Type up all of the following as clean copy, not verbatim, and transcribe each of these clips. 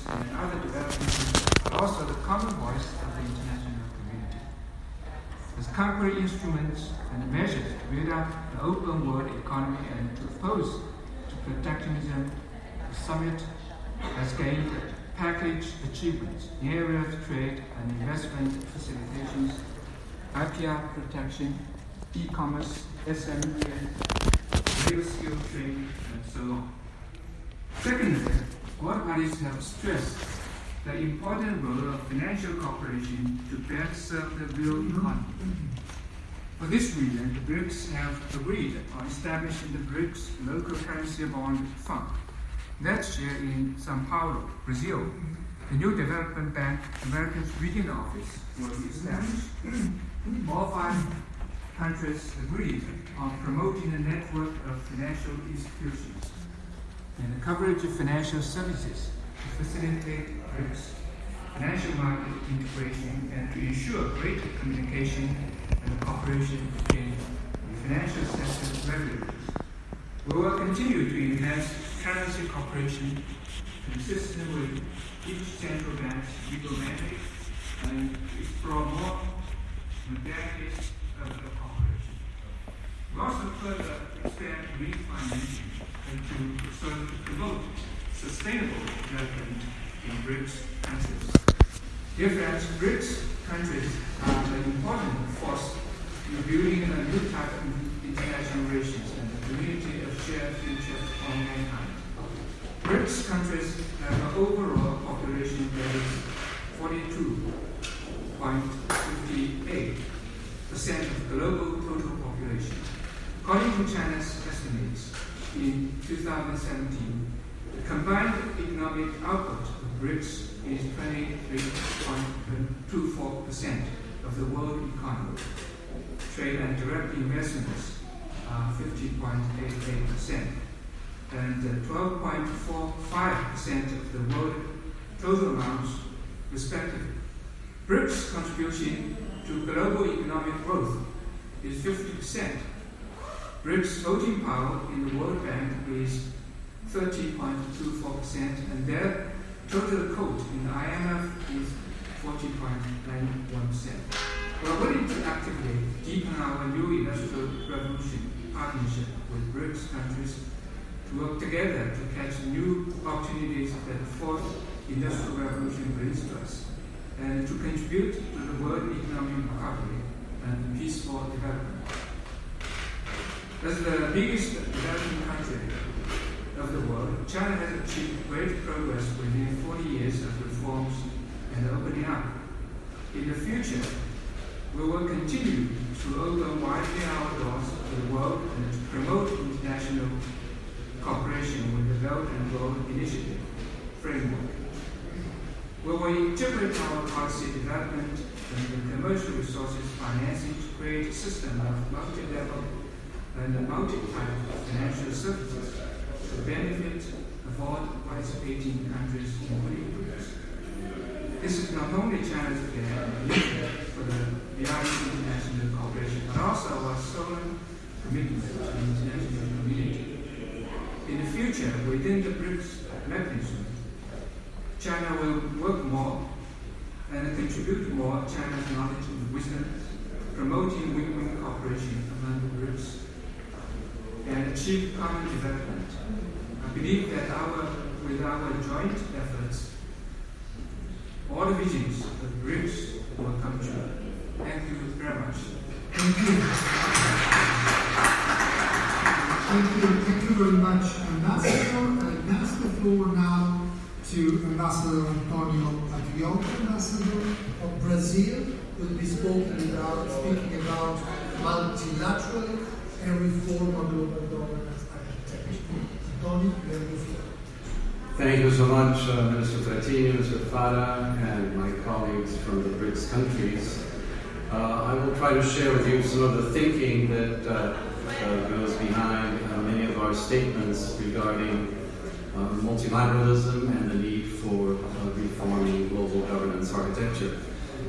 and other developments are also the common voice of the international community. As concrete instruments and measures to build up the open world economy and to oppose to protectionism, the summit has gained package achievements in areas of trade and investment facilitations, IPR protection, e-commerce, SME, real skill training, and so on. Secondly, all parties have stressed the important role of financial cooperation to better serve the real economy. For this reason, the BRICS have agreed on establishing the BRICS Local Currency Bond Fund. Next year in São Paulo, Brazil, the new development bank, America's regional office, will be established. All 5 countries agreed on promoting a network of financial institutions and the coverage of financial services to facilitate BRICS financial market integration and to ensure greater communication and cooperation between the financial sector regulators. We will continue to enhance currency cooperation consistent with each central bank's legal mandate and explore more modalities of the cooperation. We also further expand green financing and to promote sustainable development in BRICS countries. Dear friends, BRICS countries are an important force in building a new type of international relations and a community of shared future for mankind. BRICS countries have an overall population that is 42.58% of global total population. According to China's estimates, in 2017, the combined economic output of BRICS is 23.24% of the world economy. Trade and direct investments are 50.88%, and 12.45% of the world total amounts, respectively. BRICS' contribution to global economic growth is 50%. BRICS' voting power in the World Bank is 30.24%, and their total quote in the IMF is 40.91%. We are willing to actively deepen our new industrial revolution partnership with BRICS countries to work together to catch new opportunities that the fourth industrial revolution brings to us, and to contribute to the world economic recovery and peaceful development. As the biggest developing country of the world, China has achieved great progress within 40 years of reforms and opening up. In the future, we will continue to open widely our doors to the world and to promote international cooperation with the Belt and Road Initiative framework. We will integrate our policy development and the commercial resources financing to create a system of multi-level and multi-type financial services to benefit of all participating countries in BRICS. This is not only China's vision for the beyond international cooperation, but also our solemn commitment to the international community. In the future, within the BRICS mechanism, China will work more and contribute more China's knowledge and wisdom, promoting win-win cooperation among the BRICS and achieve common development. I believe that with our joint efforts, all the visions of BRICS will come true. Thank you very much. Thank you. Thank you very much, Ambassador. I pass the floor now to Ambassador Antonio Patriota, Ambassador of Brazil, who will be speaking about multilateral and reform of global governance architecture. Antonio, you have the floor. Thank you so much, Minister Frattini, Mr. Fara, and my colleagues from the BRICS countries. I will try to share with you some of the thinking that goes behind many of our statements regarding multilateralism and the need for reforming global governance architecture.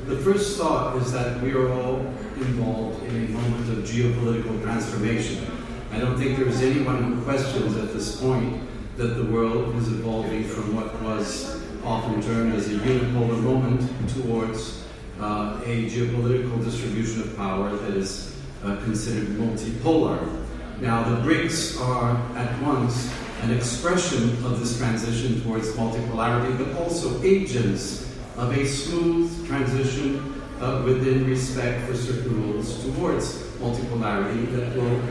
The first thought is that we are all involved in a moment of geopolitical transformation. I don't think there is anyone who questions at this point that the world is evolving from what was often termed as a unipolar moment towards a geopolitical distribution of power that is considered multipolar. Now, the BRICS are at once an expression of this transition towards multipolarity, but also agents of a smooth transition within respect for certain rules towards multipolarity that will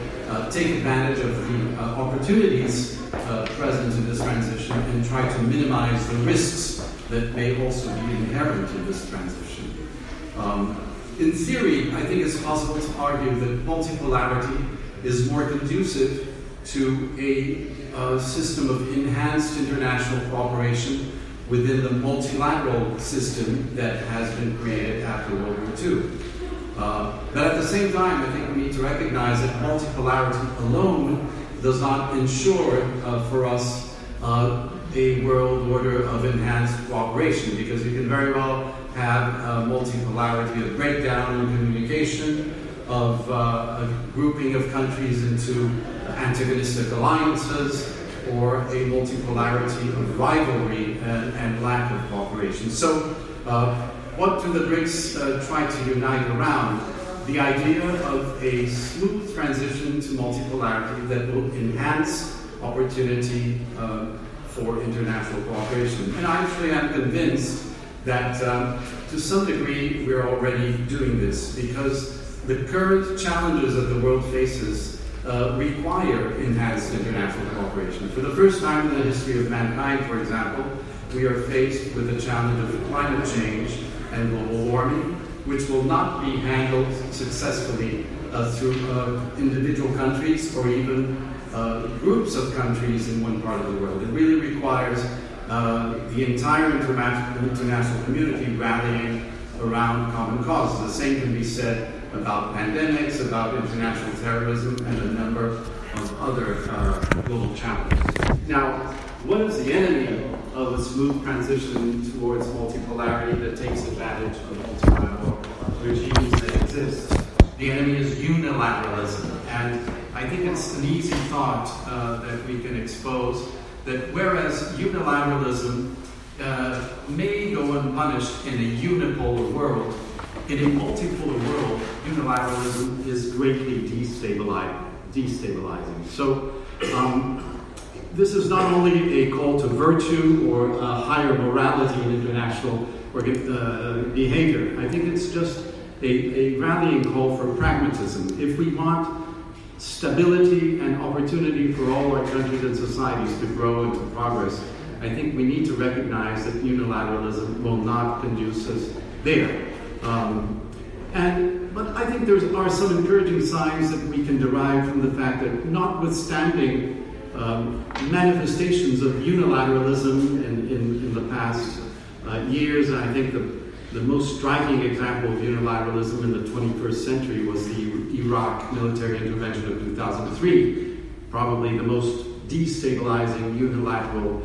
take advantage of the opportunities present in this transition and try to minimize the risks that may also be inherent in this transition. In theory, I think it's possible to argue that multipolarity is more conducive to a system of enhanced international cooperation within the multilateral system that has been created after World War II. But at the same time, I think we need to recognize that multipolarity alone does not ensure for us a world order of enhanced cooperation, because you can very well have multipolarity of breakdown in communication, of a grouping of countries into antagonistic alliances, or a multipolarity of rivalry and lack of cooperation. So, what do the BRICS try to unite around? The idea of a smooth transition to multipolarity that will enhance opportunity for international cooperation. And I actually am convinced that to some degree we're already doing this, because the current challenges that the world faces require enhanced international cooperation. For the first time in the history of mankind, for example, we are faced with the challenge of climate change and global warming, which will not be handled successfully through individual countries or even groups of countries in one part of the world. It really requires the entire international community rallying around common causes. The same can be said about pandemics, about international terrorism, and a number of other global challenges. Now, what is the enemy of a smooth transition towards multipolarity that takes advantage of multilateral regimes that exist? The enemy is unilateralism, and I think it's an easy thought that we can expose, that whereas unilateralism may go unpunished in a unipolar world, in a multipolar world, unilateralism is greatly destabilizing. So, this is not only a call to virtue or a higher morality in international behavior. I think it's just a rallying call for pragmatism. If we want stability and opportunity for all our countries and societies to grow and to progress, I think we need to recognize that unilateralism will not conduce us there. But I think there are some encouraging signs that we can derive from the fact that, notwithstanding manifestations of unilateralism in the past years, and I think the most striking example of unilateralism in the 21st century was the Iraq military intervention of 2003, probably the most destabilizing unilateral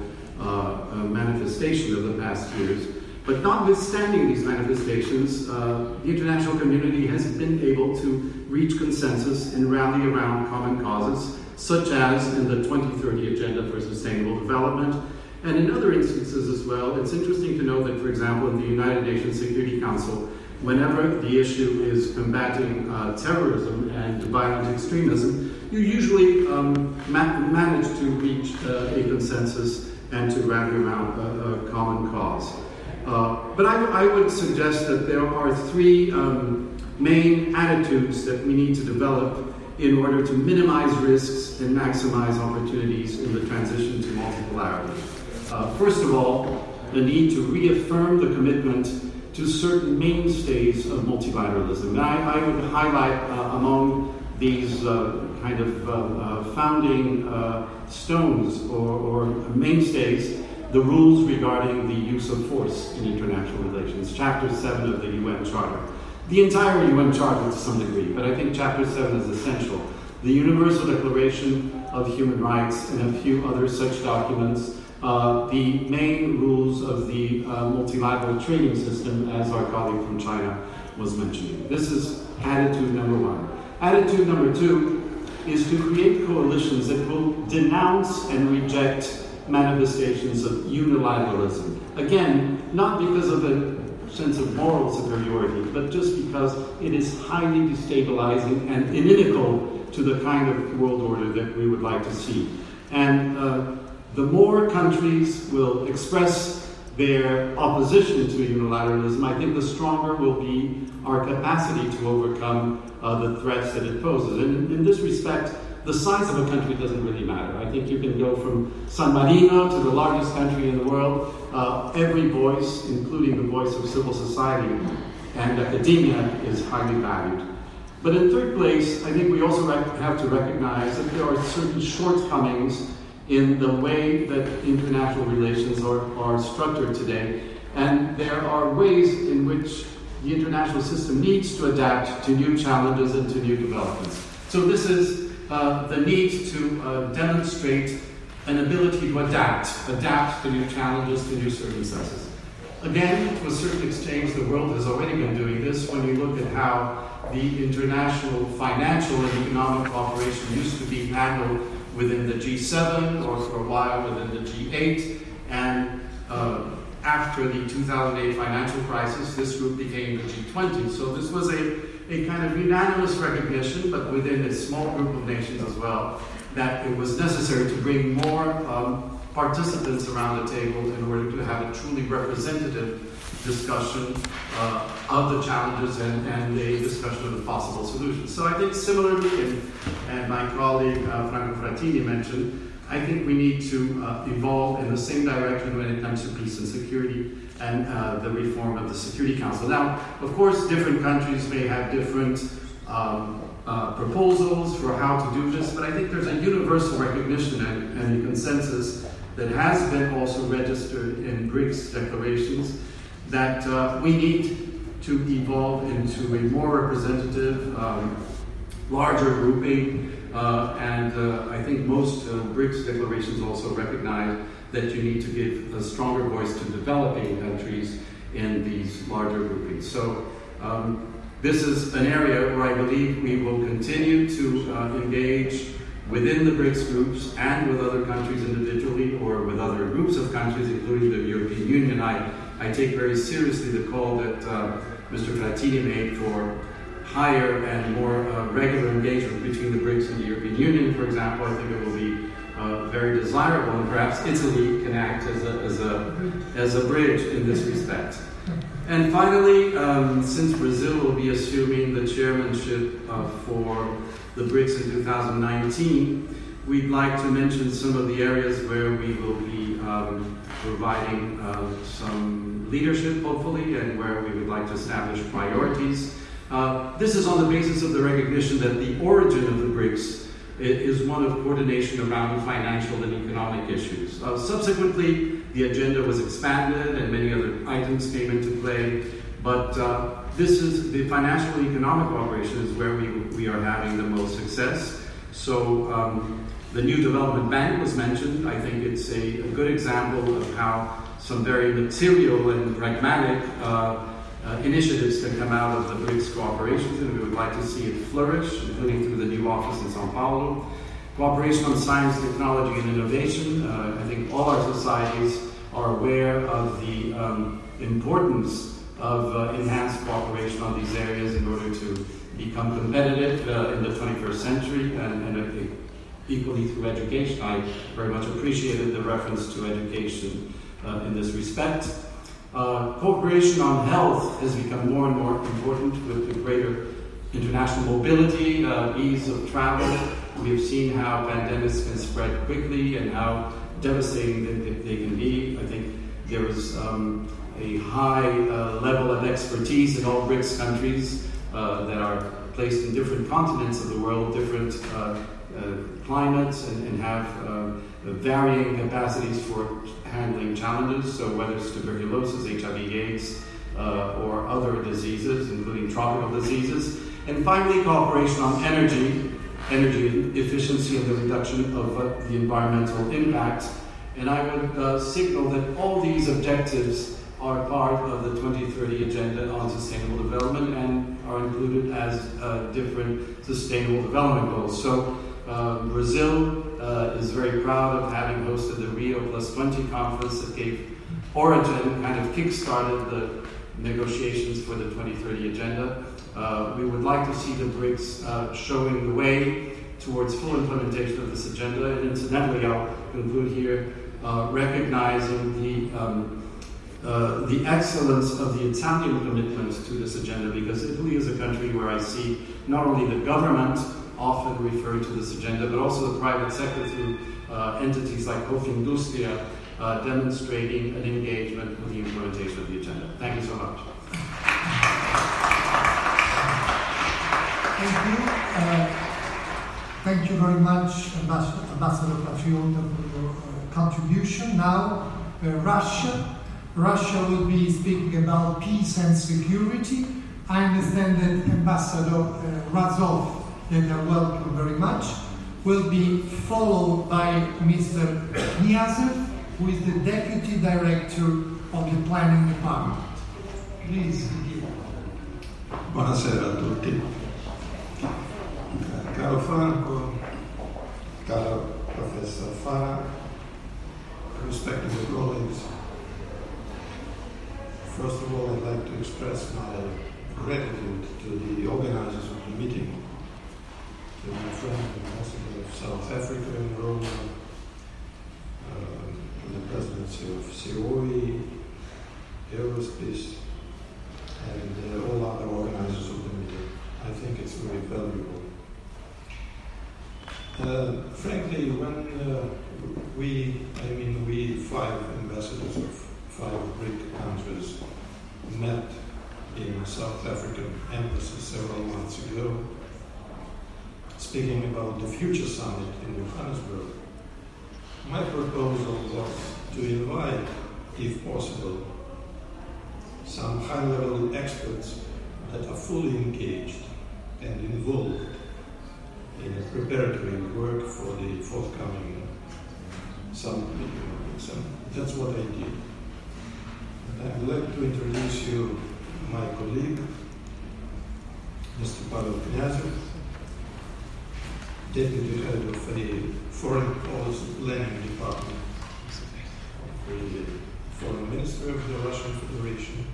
manifestation of the past years. But notwithstanding these manifestations, the international community has been able to reach consensus and rally around common causes, such as in the 2030 Agenda for Sustainable Development, and in other instances as well. It's interesting to know that, for example, in the United Nations Security Council, whenever the issue is combating terrorism and violent extremism, you usually manage to reach a consensus and to rally around a common cause. But I would suggest that there are three main attitudes that we need to develop in order to minimize risks and maximize opportunities in the transition to multipolarity. First of all, the need to reaffirm the commitment to certain mainstays of multilateralism. And I would highlight among these kind of founding stones or mainstays the rules regarding the use of force in international relations, Chapter 7 of the UN Charter. The entire UN Charter to some degree, but I think Chapter 7 is essential. The Universal Declaration of Human Rights and a few other such documents, the main rules of the multilateral trading system, as our colleague from China was mentioning. This is attitude number one. Attitude number two is to create coalitions that will denounce and reject manifestations of unilateralism. Again, not because of a sense of moral superiority, but just because it is highly destabilizing and inimical to the kind of world order that we would like to see. And the more countries will express their opposition to unilateralism, I think the stronger will be our capacity to overcome the threats that it poses. And in this respect, the size of a country doesn't really matter. I think you can go from San Marino to the largest country in the world. Every voice, including the voice of civil society and academia, is highly valued. But in third place, I think we also have to recognize that there are certain shortcomings in the way that international relations are structured today. And there are ways in which the international system needs to adapt to new challenges and to new developments. So this is the need to demonstrate an ability to adapt to new challenges, to new circumstances. Again, to a certain extent, the world has already been doing this. When you look at how the international financial and economic cooperation used to be handled within the G7, or for a while within the G8, and after the 2008 financial crisis, this group became the G20. So this was a kind of unanimous recognition, but within a small group of nations as well, that it was necessary to bring more participants around the table in order to have a truly representative discussion of the challenges and a discussion of the possible solutions. So I think similarly, and my colleague Franco Frattini mentioned, I think we need to evolve in the same direction when it comes to peace and security and the reform of the Security Council. Now, of course, different countries may have different proposals for how to do this, but I think there's a universal recognition and a consensus that has been also registered in BRICS declarations that we need to evolve into a more representative, larger grouping, and I think most BRICS declarations also recognize that you need to give a stronger voice to developing countries in these larger groupings. So this is an area where I believe we will continue to engage within the BRICS groups and with other countries individually or with other groups of countries, including the European Union. I take very seriously the call that Mr. Frattini made for higher and more regular engagement between the BRICS and the European Union, for example. I think it will be very desirable, and perhaps Italy can act as a bridge in this respect. And finally, since Brazil will be assuming the chairmanship for the BRICS in 2019, we'd like to mention some of the areas where we will be providing some leadership, hopefully, and where we would like to establish priorities. This is on the basis of the recognition that the origin of the BRICS is one of coordination around financial and economic issues. Subsequently, the agenda was expanded and many other items came into play, but this is the financial and economic cooperation is where we are having the most success. So the new development bank was mentioned. I think it's a good example of how some very material and pragmatic initiatives can come out of the BRICS cooperations, and we would like to see it flourish, including through the new office in Sao Paulo. Cooperation on science, technology, and innovation. I think all our societies are aware of the importance of enhanced cooperation on these areas in order to become competitive in the 21st century, and equally through education. I very much appreciated the reference to education in this respect. Cooperation on health has become more and more important with the greater international mobility, ease of travel. We have seen how pandemics can spread quickly and how devastating they can be. I think there is a high level of expertise in all BRICS countries that are placed in different continents of the world, different climates, and have varying capacities for handling challenges. So whether it's tuberculosis, HIV/AIDS, or other diseases, including tropical diseases. And finally, cooperation on energy efficiency and the reduction of the environmental impact. And I would signal that all these objectives are part of the 2030 Agenda on Sustainable Development and are included as different sustainable development goals. So Brazil is very proud of having hosted the Rio +20 conference that gave origin, kind of kick-started the negotiations for the 2030 agenda. We would like to see the BRICS showing the way towards full implementation of this agenda. And incidentally, I'll conclude here, recognizing the excellence of the Italian commitment to this agenda, because Italy is a country where I see not only the government often refer to this agenda, but also the private sector through entities like Confindustria demonstrating an engagement with the implementation of the agenda. Thank you so much. Thank you. Thank you very much, Ambassador Patriota, for your contribution. Now, Russia. Russia will be speaking about peace and security. I understand that Ambassador Razov, that I welcome very much, will be followed by Mr. Kniazev, who is the Deputy Director of the Planning Department. Please begin. Buonasera a tutti. Caro Franco, caro Professor Farah, respected colleagues, first of all, I'd like to express my gratitude to the organizers of the meeting, to my friend, the Ambassador of South Africa in Rome, to the presidency of euri, spesi, and all other organizers of the meeting. I think it's very valuable. Frankly, when we 5 ambassadors of 5 BRIC countries met in South African embassy several months ago, speaking about the future summit in Johannesburg, my proposal was to invite, if possible, some high-level experts that are fully engaged and involved in preparatory work for the forthcoming summit. That's what I did. I'd like to introduce you my colleague, Mr. Pavel Kniazev, Deputy Head of the Foreign Policy Planning Department of the Foreign Ministry of the Russian Federation,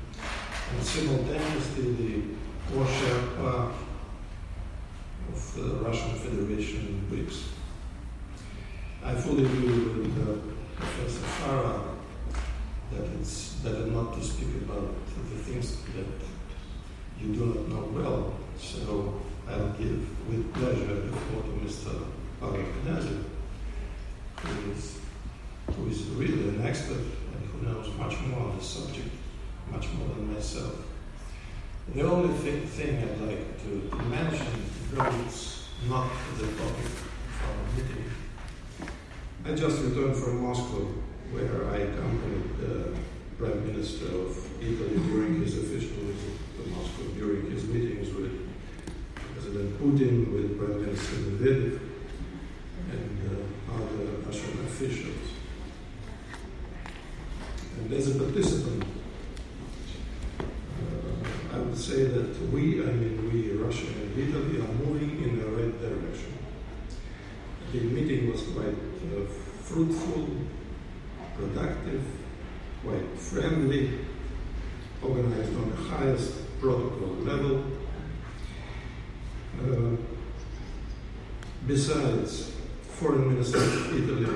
and simultaneously the co-Sherpa of the Russian Federation in BRICS. I fully agree with Professor Farah that it's better not to speak about the things that you do not know well, so I'll give with pleasure the floor to Mr. Pavel Kniazev, who is really an expert and who knows much more on the subject, much more than myself. The only thing I'd like to mention, though it's not the topic of our meeting, I just returned from Moscow, where I accompanied the Prime Minister of Italy during his official visit to Moscow, during his meetings with President Putin, with Prime Minister Medvedev, and other Russian officials. And as a participant, I would say that we, Russia and Italy, are moving in the right direction. The meeting was quite fruitful, productive, quite friendly, organized on the highest protocol level. Besides, Foreign Minister of Italy,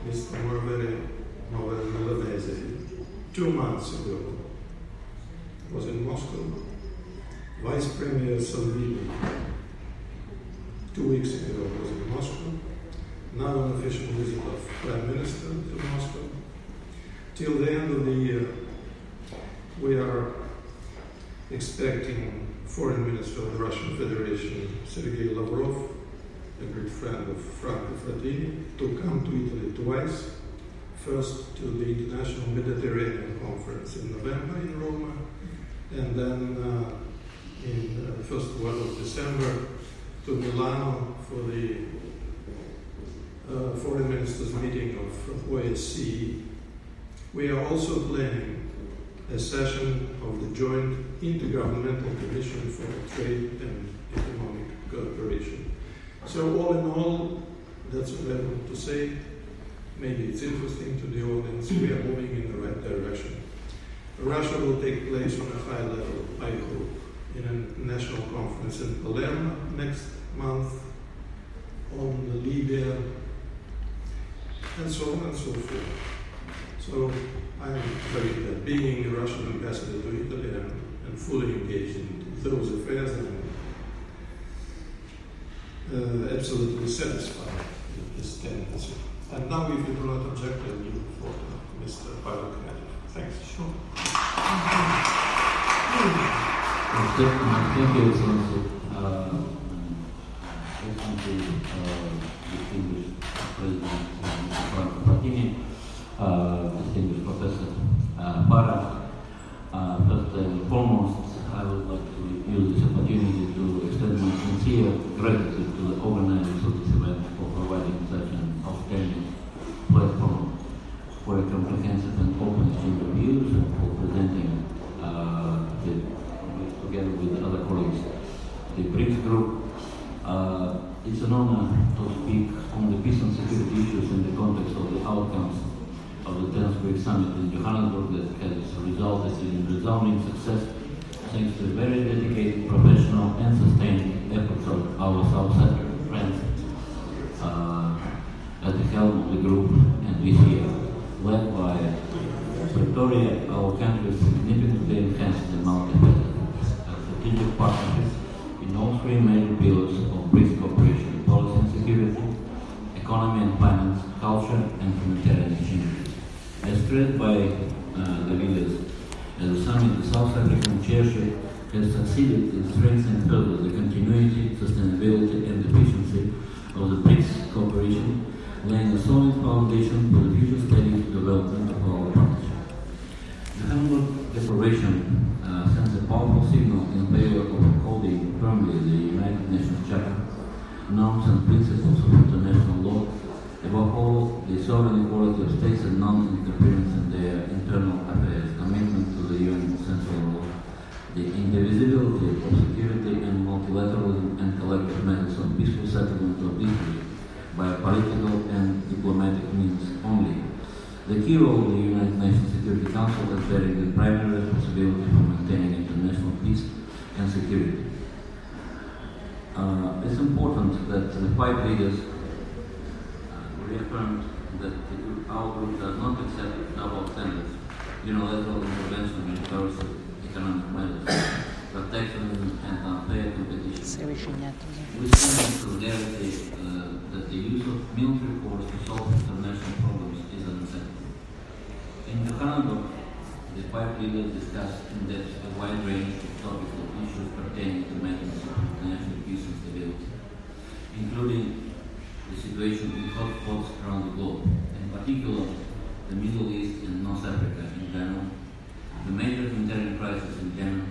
Mr. Moavero, 2 months ago, was in Moscow. Vice Premier Salvini, 2 weeks ago, was in Moscow. Now an official visit of Prime Minister to Moscow. Till the end of the year, we are expecting Foreign Minister of the Russian Federation, Sergei Lavrov, a great friend of Franco Frattini, to come to Italy twice. First to the International Mediterranean Conference in November in Rome, and then in the first week of December to Milano for the Foreign Ministers meeting of OSCE. We are also planning a session of the Joint Intergovernmental Commission for Trade and Economic Cooperation. So all in all, That's what I want to say. Maybe it's interesting to the audience. We are moving in the right direction. Russia will take place on a high level, I hope, in a national conference in Palermo next month, on Libya, and so on and so forth. So I'm very being a Russian ambassador to Italy and fully engaged in those affairs, and absolutely satisfied with this tendency. And now, if you do not object, I will look for Mr. Pavel Knežev. Thanks. Sure. Thank you, Excellency. Excellency, distinguished President Franco Frattini, distinguished Professor Para. First and foremost, I would like to use this opportunity to extend my sincere gratitude to the organizers of this event for providing such an outstanding platform for a comprehensive and open exchange of views and for presenting together with other colleagues the BRICS group. It's an honor to speak on the peace and security issues in the context of the outcomes of the 10th BRICS Summit in Johannesburg that has resulted in resounding success thanks to the very dedicated, professional and sustained efforts of our South African friends at the helm of the group, and this year, led by Pretoria, our country significantly enhanced the multi-faceted strategic partnership in all three major pillars of BRICS cooperation: policy and security, economy and finance, culture and humanitarian exchange. As stressed by the leaders at the summit, the South African chairship has succeeded in strengthening further the continuity, sustainability and efficiency of the BRICS cooperation, laying a solid foundation for the future steady development of our partnership. The Hamburg Declaration sends a powerful signal in favor of upholding firmly the United Nations Charter, norms and principles of international law, above all, the sovereign equality of states and non-interference in their internal affairs, commitment to the UN Central Law, the indivisibility of security and multilateralism and collective methods of peaceful settlement of disputes by political and diplomatic means only. The key role of the United Nations Security Council is bearing the primary responsibility for maintaining international peace and security. It's important that the five leaders reaffirmed that our group does not accept double standards, unilateral intervention in terms of economic matters, protectionism and unfair competition. We stand in solidarity that the use of military force to solve international problems is unacceptable. In Johannesburg, the five leaders discussed in depth a wide range of topical issues pertaining to matters of international peace and stability, including the situation in hotspots around the globe, in particular the Middle East and North Africa in general, the major humanitarian crisis in general,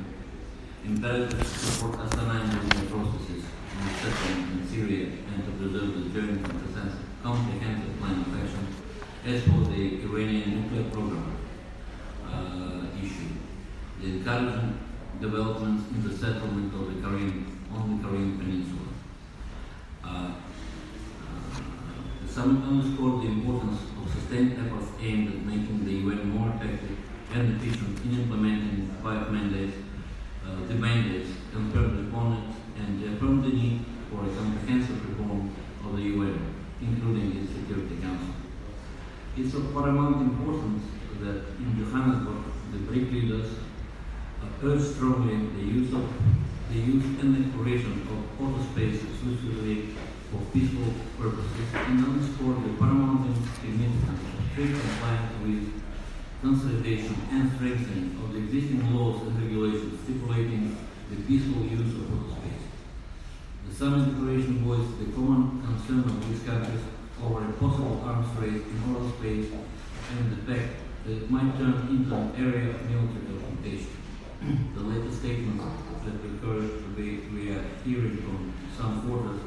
imperative to support Astana-inducing processes in settlement in Syria and to preserve the joint comprehensive plan of action, as for the Iranian nuclear program issue, the encouraging developments in the settlement of the Korean Peninsula. The summit underscored the importance of sustained efforts aimed at making the UN more effective and efficient in implementing five mandates, the mandates conferred upon it, and affirmed the need for a comprehensive reform of the UN, including its Security Council. It's of paramount importance that in Johannesburg, the BRIC leaders urged strongly the use and exploration of auto space exclusively for peaceful purposes, and underscored the paramount significance of strict compliance with consolidation and strengthening of the existing laws and regulations stipulating the peaceful use of auto space. The summit declaration voiced the common concern of these countries over a possible arms race in auto space and the fact that it might turn into an area of military confrontation. The latest statements that we are hearing from some quarters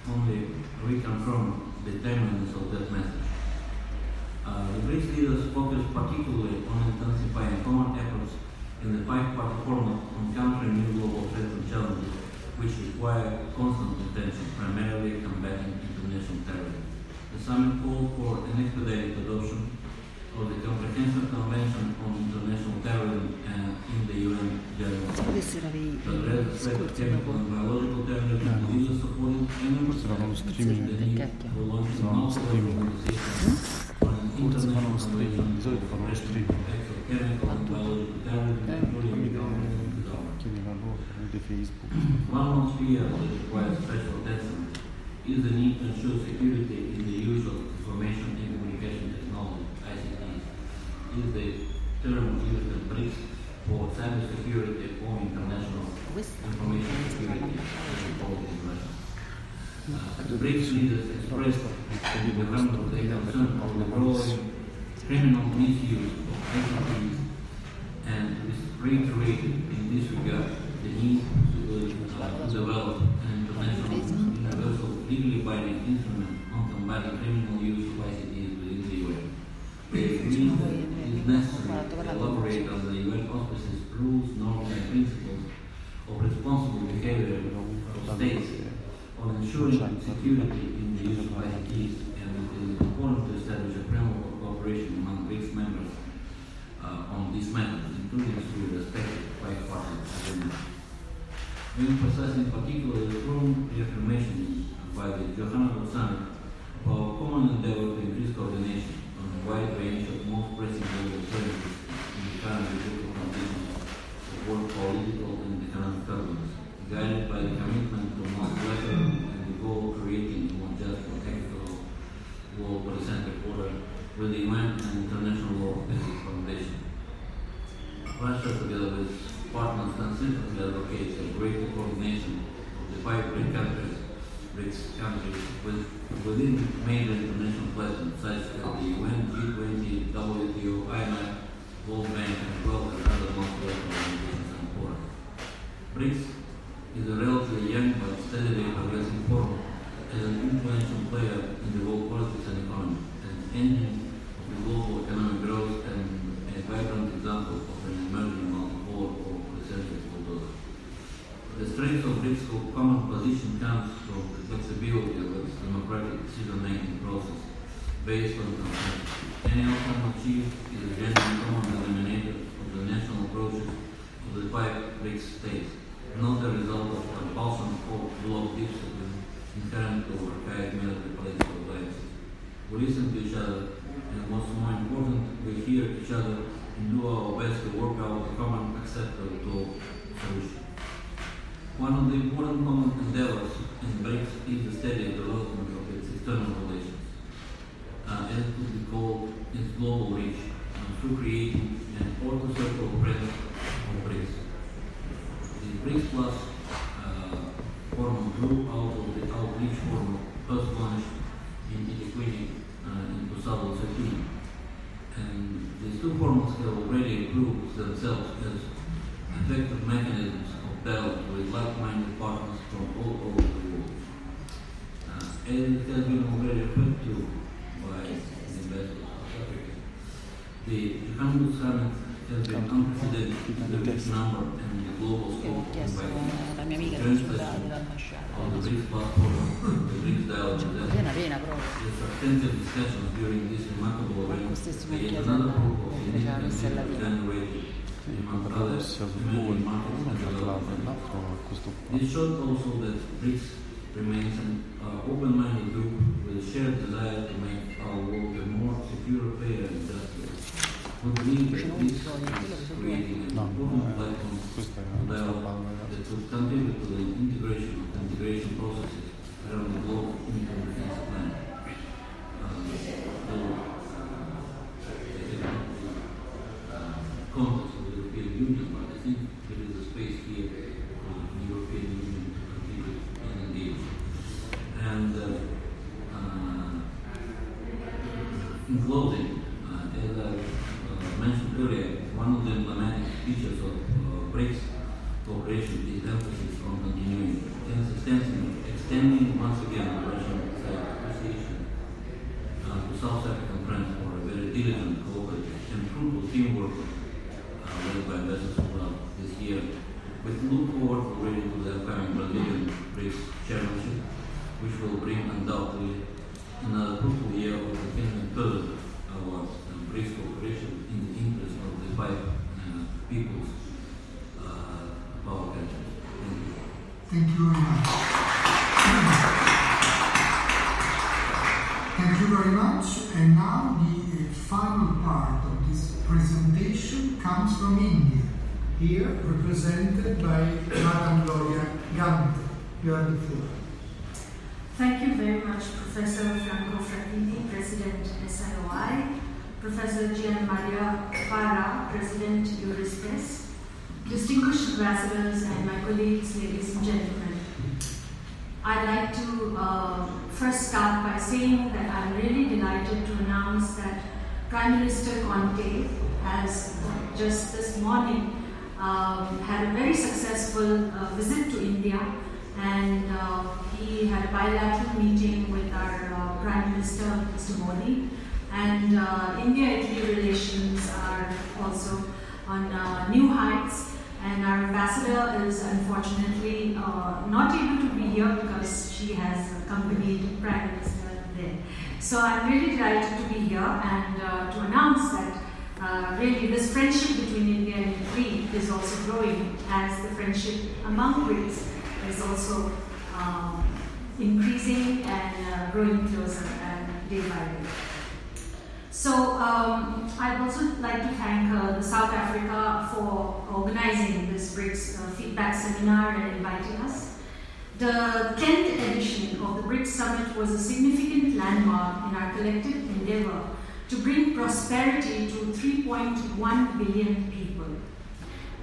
only reconfirm the timeliness of that message. The BRICS leaders focused particularly on intensifying common efforts in the five-party format on countering new global threats and challenges, which require constant attention, primarily combating international terrorism. The summit called for an expedited adoption of the Comprehensive Convention on International Terrorism in the UN General Assembly. To address the threat of chemical and biological terrorism, the leaders supported the need for launching multiple organizations on an international convention on the effects of chemical and biological terrorism, including the Conference of One more sphere that requires special attention is the need to ensure security in the use of information and communication technology, ICTs. Is the term used in BRICS for cybersecurity or international information security and the BRICS leaders expressed the government of their concern over the growing criminal misuse of ICTs and reiterated in this regard the need to develop an international universal legally binding instrument on combating criminal use of ICTs within the UN. They agreed that it is necessary to elaborate on the UN auspices rules, norms, and principles of responsible behavior of states on ensuring security in the use of ICTs, and it is important to establish a framework of cooperation among BRICS members on these matters, including through respective bipartisan agreements. We emphasize in particular the strong reaffirmation by the Johannesburg Summit of our common endeavor to increase coordination on a wide range of most pressing global challenges in the current difficult conditions of world political and economic turbulence, guided by the commitment to multilateral and the goal of creating a more just and equitable global polycentric order with the UN and international law as its foundation. Russia, together with partners, consistently advocates a greater coordination of the 5 BRICS countries within major international platforms such as the UN, G20, WTO, IMF, World Bank, as well as other multilateral organizations and fora. BRICS is a relatively young but steadily progressing forum as an influential player in the world politics and economy, as an engine of the global economic growth and a vibrant example of an emerging multipolar or polycentric world. The strength of BRICS' common position comes from the flexibility of its democratic decision-making process based on consensus. Any outcome achieved is a genuine common denominator of the national approaches of the 5 BRICS states, not a result of compulsion or block discipline inherent to archaic military political alliances. We listen to each other, and what's more important, we hear each other and do our best to work out a common acceptable solution. One of the important common endeavors in BRICS is the steady development of its external relations, as it could be called its global reach, through creating an ortho-circle presence of BRICS. The BRICS Plus forum grew out of the outreach forum first launched in Equity in 2013, and these two forums have already proved themselves as effective mechanisms of dialogue with like-minded partners from all over the world. As it has been already referred to by the ambassador of South Africa, the Johannesburg Summit has been unprecedented in the rich number and the global scope of on the BRICS platform, the BRICS dialogue the substantive discussions during this remarkable event, yet another proof of significant generated among others, emerging markets and development. This shows also that BRICS remains an open-minded group with a shared desire to make our world a more secure, fair, and just place. We believe that this is creating an important platform to dialogue that will contribute to the integration processes around the globe in the defense plan. Context of the European Union, but I think there is a space here for the European Union to contribute and engage. And in closing, as I mentioned earlier, one of the emblematic features of BRICS cooperation is emphasis on continuing and extending once again the Russian appreciation to South African friends for a very diligent, cooperative, and fruitful teamwork led by Ambassador this year. We look forward already to the upcoming Brazilian BRICS chairmanship, which will bring undoubtedly another fruitful year of the 23rd Awards and BRICS cooperation in the interest of the five peoples of our country. Thank you very much. Thank you very much. And now the final part of this presentation comes from India, here represented by Madam Gloria Gante. You have the floor. Thank you very much, Professor Franco Frattini, President SIOI, Professor Gian Maria Fara, President euri, distinguished ambassadors and my colleagues, ladies and gentlemen. I'd like to first start by saying that I'm really delighted to announce that Prime Minister Fonte has just this morning had a very successful visit to India, and he had a bilateral meeting with our Prime Minister, Mr. Modi, and India-Italy relations are also on new heights, and our ambassador is unfortunately not able to be here because she has accompanied Prime Minister there. So I'm really delighted to be here and to announce that really this friendship between India and Italy is also growing, as the friendship among BRICS is also increasing and growing closer day by day. So I'd also like to thank the South Africa for organizing this BRICS feedback seminar and inviting us. The 10th edition of the BRICS Summit was a significant landmark in our collective endeavor to bring prosperity to 3.1 billion people.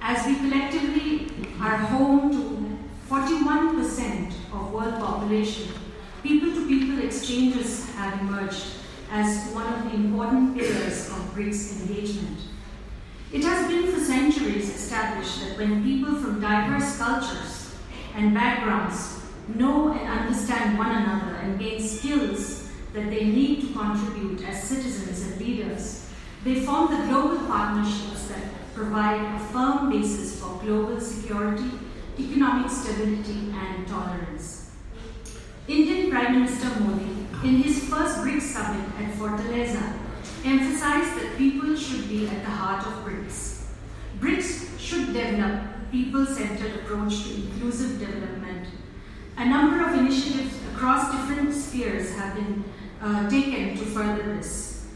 As we collectively are home to 41% of world population, people-to-people exchanges have emerged as one of the important pillars of BRICS engagement. It has been for centuries established that when people from diverse cultures and backgrounds know and understand one another and gain skills that they need to contribute as citizens and leaders, they form the global partnerships that provide a firm basis for global security, economic stability, and tolerance. Indian Prime Minister Modi, in his first BRICS summit at Fortaleza, emphasized that people should be at the heart of BRICS. BRICS should develop a people-centered approach to inclusive development. A number of initiatives across different spheres have been taken to further this.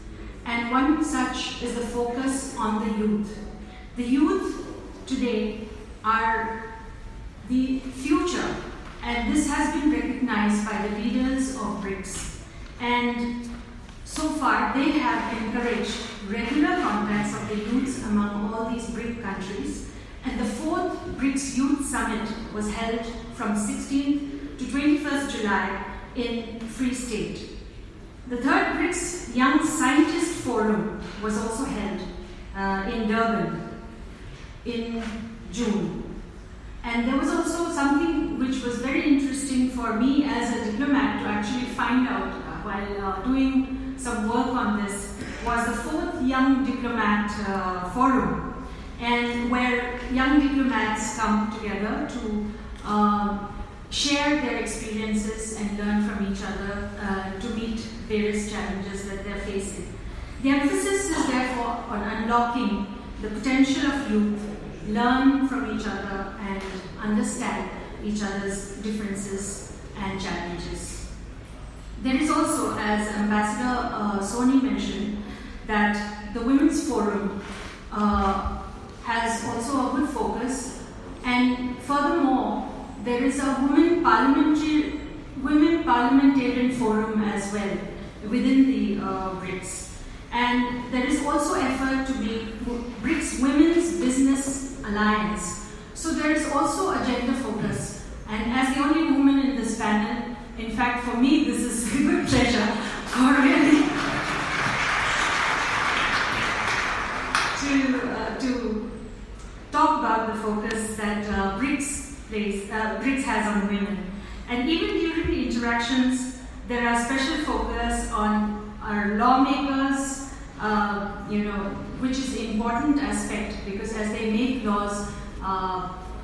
And one such is the focus on the youth. The youth today are the future, and this has been recognized by the leaders of BRICS. And so far, they have encouraged regular contacts of the youths among all these BRIC countries. And the 4th BRICS Youth Summit was held from 16th to 21st July in Free State. The 3rd BRICS Young Scientist Forum was also held in Durban in June. And there was also something which was very interesting for me as a diplomat to actually find out while doing some work on this, was the 4th Young Diplomat Forum, and where young diplomats come together to share their experiences and learn from each other to meet various challenges that they're facing. The emphasis is therefore on unlocking the potential of youth, learn from each other and understand each other's differences and challenges. There is also, as Ambassador Soni mentioned, that the Women's Forum has also a good focus, and furthermore, there is a Women Parliamentarian Forum as well within the BRICS. And there is also effort to make BRICS Women's Business Alliance. So there is also a gender focus. And as the only woman in this panel, in fact, for me, this is a good pleasure for really to talk about the focus that BRICS has on women. And even during the interactions, there are special focus on our lawmakers, which is an important aspect, because as they make laws,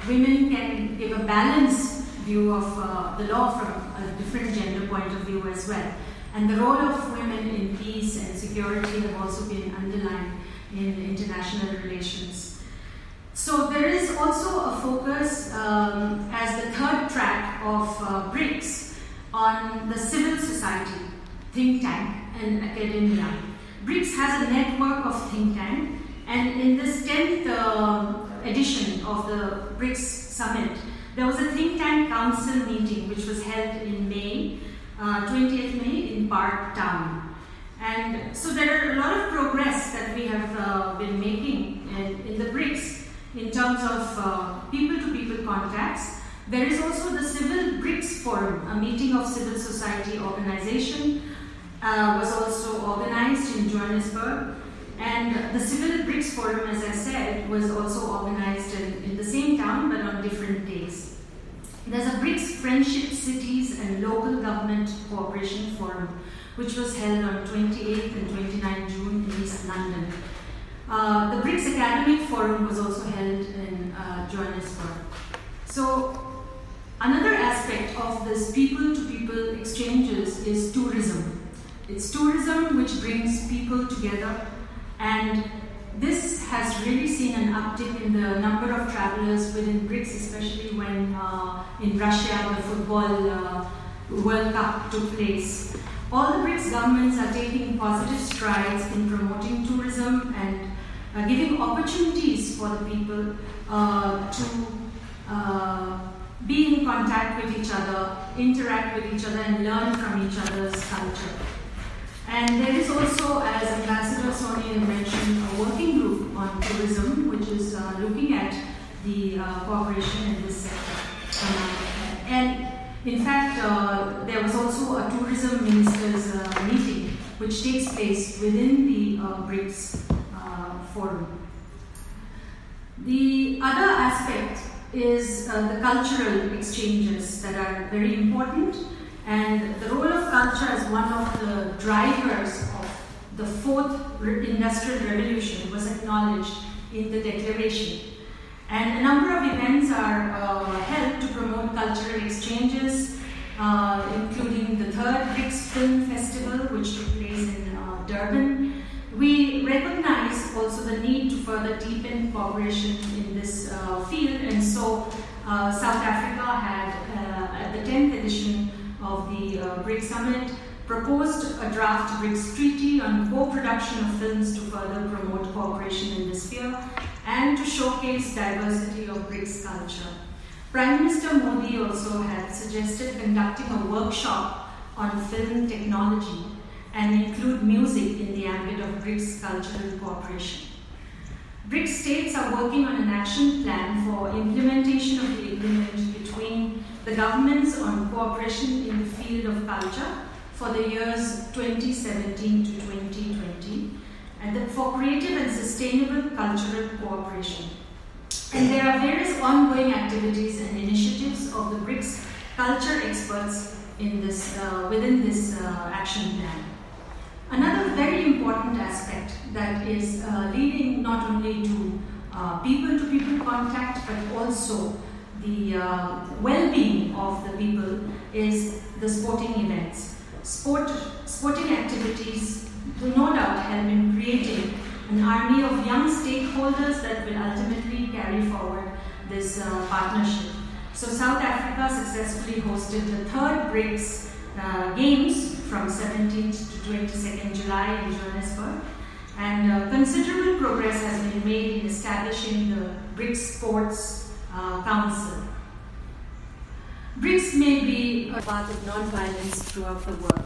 women can give a balanced view of the law from a different gender point of view as well. And the role of women in peace and security have also been underlined in international relations. So there is also a focus as the third track of BRICS on the civil society, think tank and academia. BRICS has a network of think tank, and in this 10th edition of the BRICS summit, there was a think tank council meeting which was held in May, 20th May in Park Town. And so there are a lot of progress that we have been making in the BRICS in terms of people-to-people contacts. There is also the Civil BRICS Forum, a meeting of civil society organization, was also organized in Johannesburg. And the Civil BRICS Forum, as I said, was also organized in the same town but on different days. There's a BRICS Friendship Cities and Local Government Cooperation Forum, which was held on 28th and 29th June in East London. The BRICS Academic Forum was also held in Johannesburg. So another aspect of this people-to-people exchanges is tourism. It's tourism which brings people together, and this has really seen an uptick in the number of travelers within BRICS, especially when in Russia the football World Cup took place. All the BRICS governments are taking positive strides in promoting tourism and giving opportunities for the people to be in contact with each other, interact with each other, and learn from each other's culture. And there is also, as Ambassador Soni mentioned, a working group on tourism, which is looking at the cooperation in this sector. And in fact, there was also a tourism ministers meeting, which takes place within the BRICS forum. The other aspect is the cultural exchanges that are very important. And the role of culture as one of the drivers of the fourth industrial revolution was acknowledged in the declaration. And a number of events are held to promote cultural exchanges, including the third BRICS Film Festival, which took place in Durban. We recognize also the need to further deepen cooperation in this field, and so South Africa had, at the 10th edition of the BRICS Summit, proposed a draft BRICS Treaty on co-production of films to further promote cooperation in this sphere and to showcase diversity of BRICS culture. Prime Minister Modi also had suggested conducting a workshop on film technology and include music in the ambit of BRICS cultural cooperation. BRICS states are working on an action plan for implementation of the agreement between the governments on cooperation in the field of culture for the years 2017 to 2020, and for creative and sustainable cultural cooperation. And there are various ongoing activities and initiatives of the BRICS culture experts in this, within this action plan. Another very important aspect that is leading not only to people-to-people contact but also the well-being of the people is the sporting events. Sporting activities do no doubt help in creating an army of young stakeholders that will ultimately carry forward this partnership. So South Africa successfully hosted the third BRICS Games from 17th to 22nd July in Johannesburg, and considerable progress has been made in establishing the BRICS Sports Council. BRICS may be a path of non-violence throughout the world.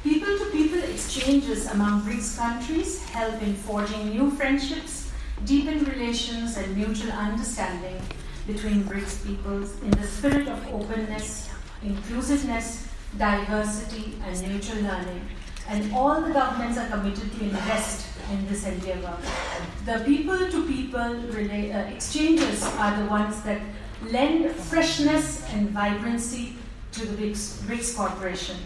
People-to-people exchanges among BRICS countries help in forging new friendships, deepen relations and mutual understanding between BRICS peoples in the spirit of openness, inclusiveness, diversity and mutual learning. And all the governments are committed to invest in this endeavor. The people-to-people exchanges are the ones that lend freshness and vibrancy to the BRICS Corporation.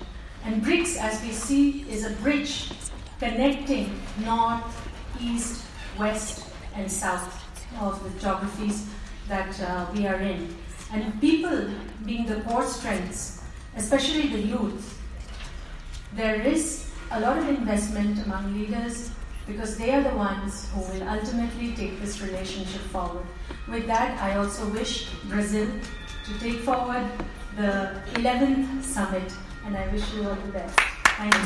And BRICS, as we see, is a bridge connecting north, east, west, and south of the geographies that we are in. And people being the core strengths, especially the youth, there is a lot of investment among leaders because they are the ones who will ultimately take this relationship forward. With that, I also wish Brazil to take forward the 11th summit, and I wish you all the best. Thank you.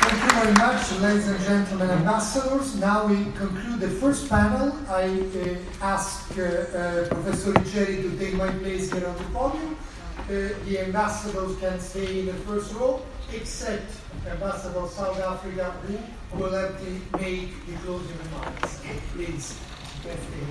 Thank you very much, ladies and gentlemen ambassadors. Now we conclude the first panel. I ask Professor Riccieri to take my place here on the podium. The ambassadors can stay in the first row, except Ambassador of South Africa, who will have to make the closing remarks. Please, you can stay here.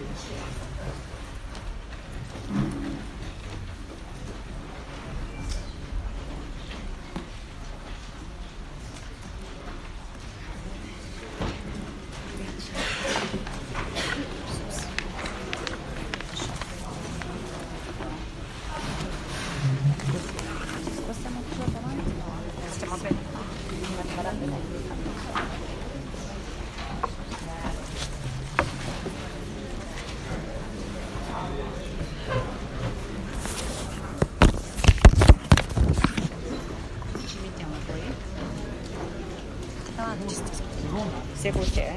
Se c'è,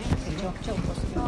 c'è un posto più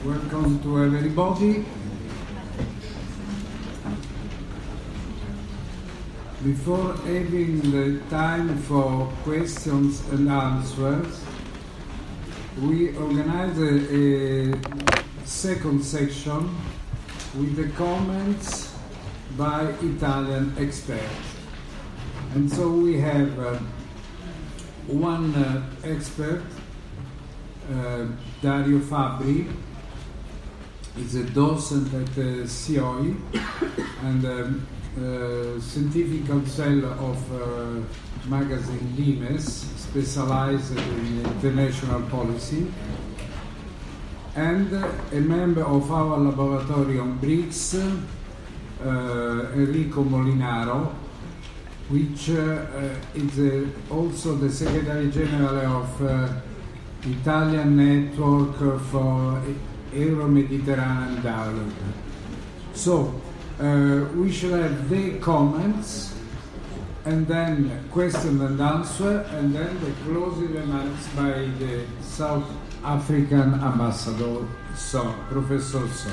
Welcome to everybody. Before having the time for questions and answers, we organize a second section with the comments by Italian experts. And so we have one expert, Dario Fabbri. He's a docent at COI and scientific counsel of magazine Limes, specialized in international policy, and a member of our laboratory on BRICS, Enrico Molinaro, which is also the Secretary General of Italian Network for Euro-Mediterranean Dialogue. So, we shall have the comments, and then question and answer, and then the closing remarks by the South African ambassador, Professor So.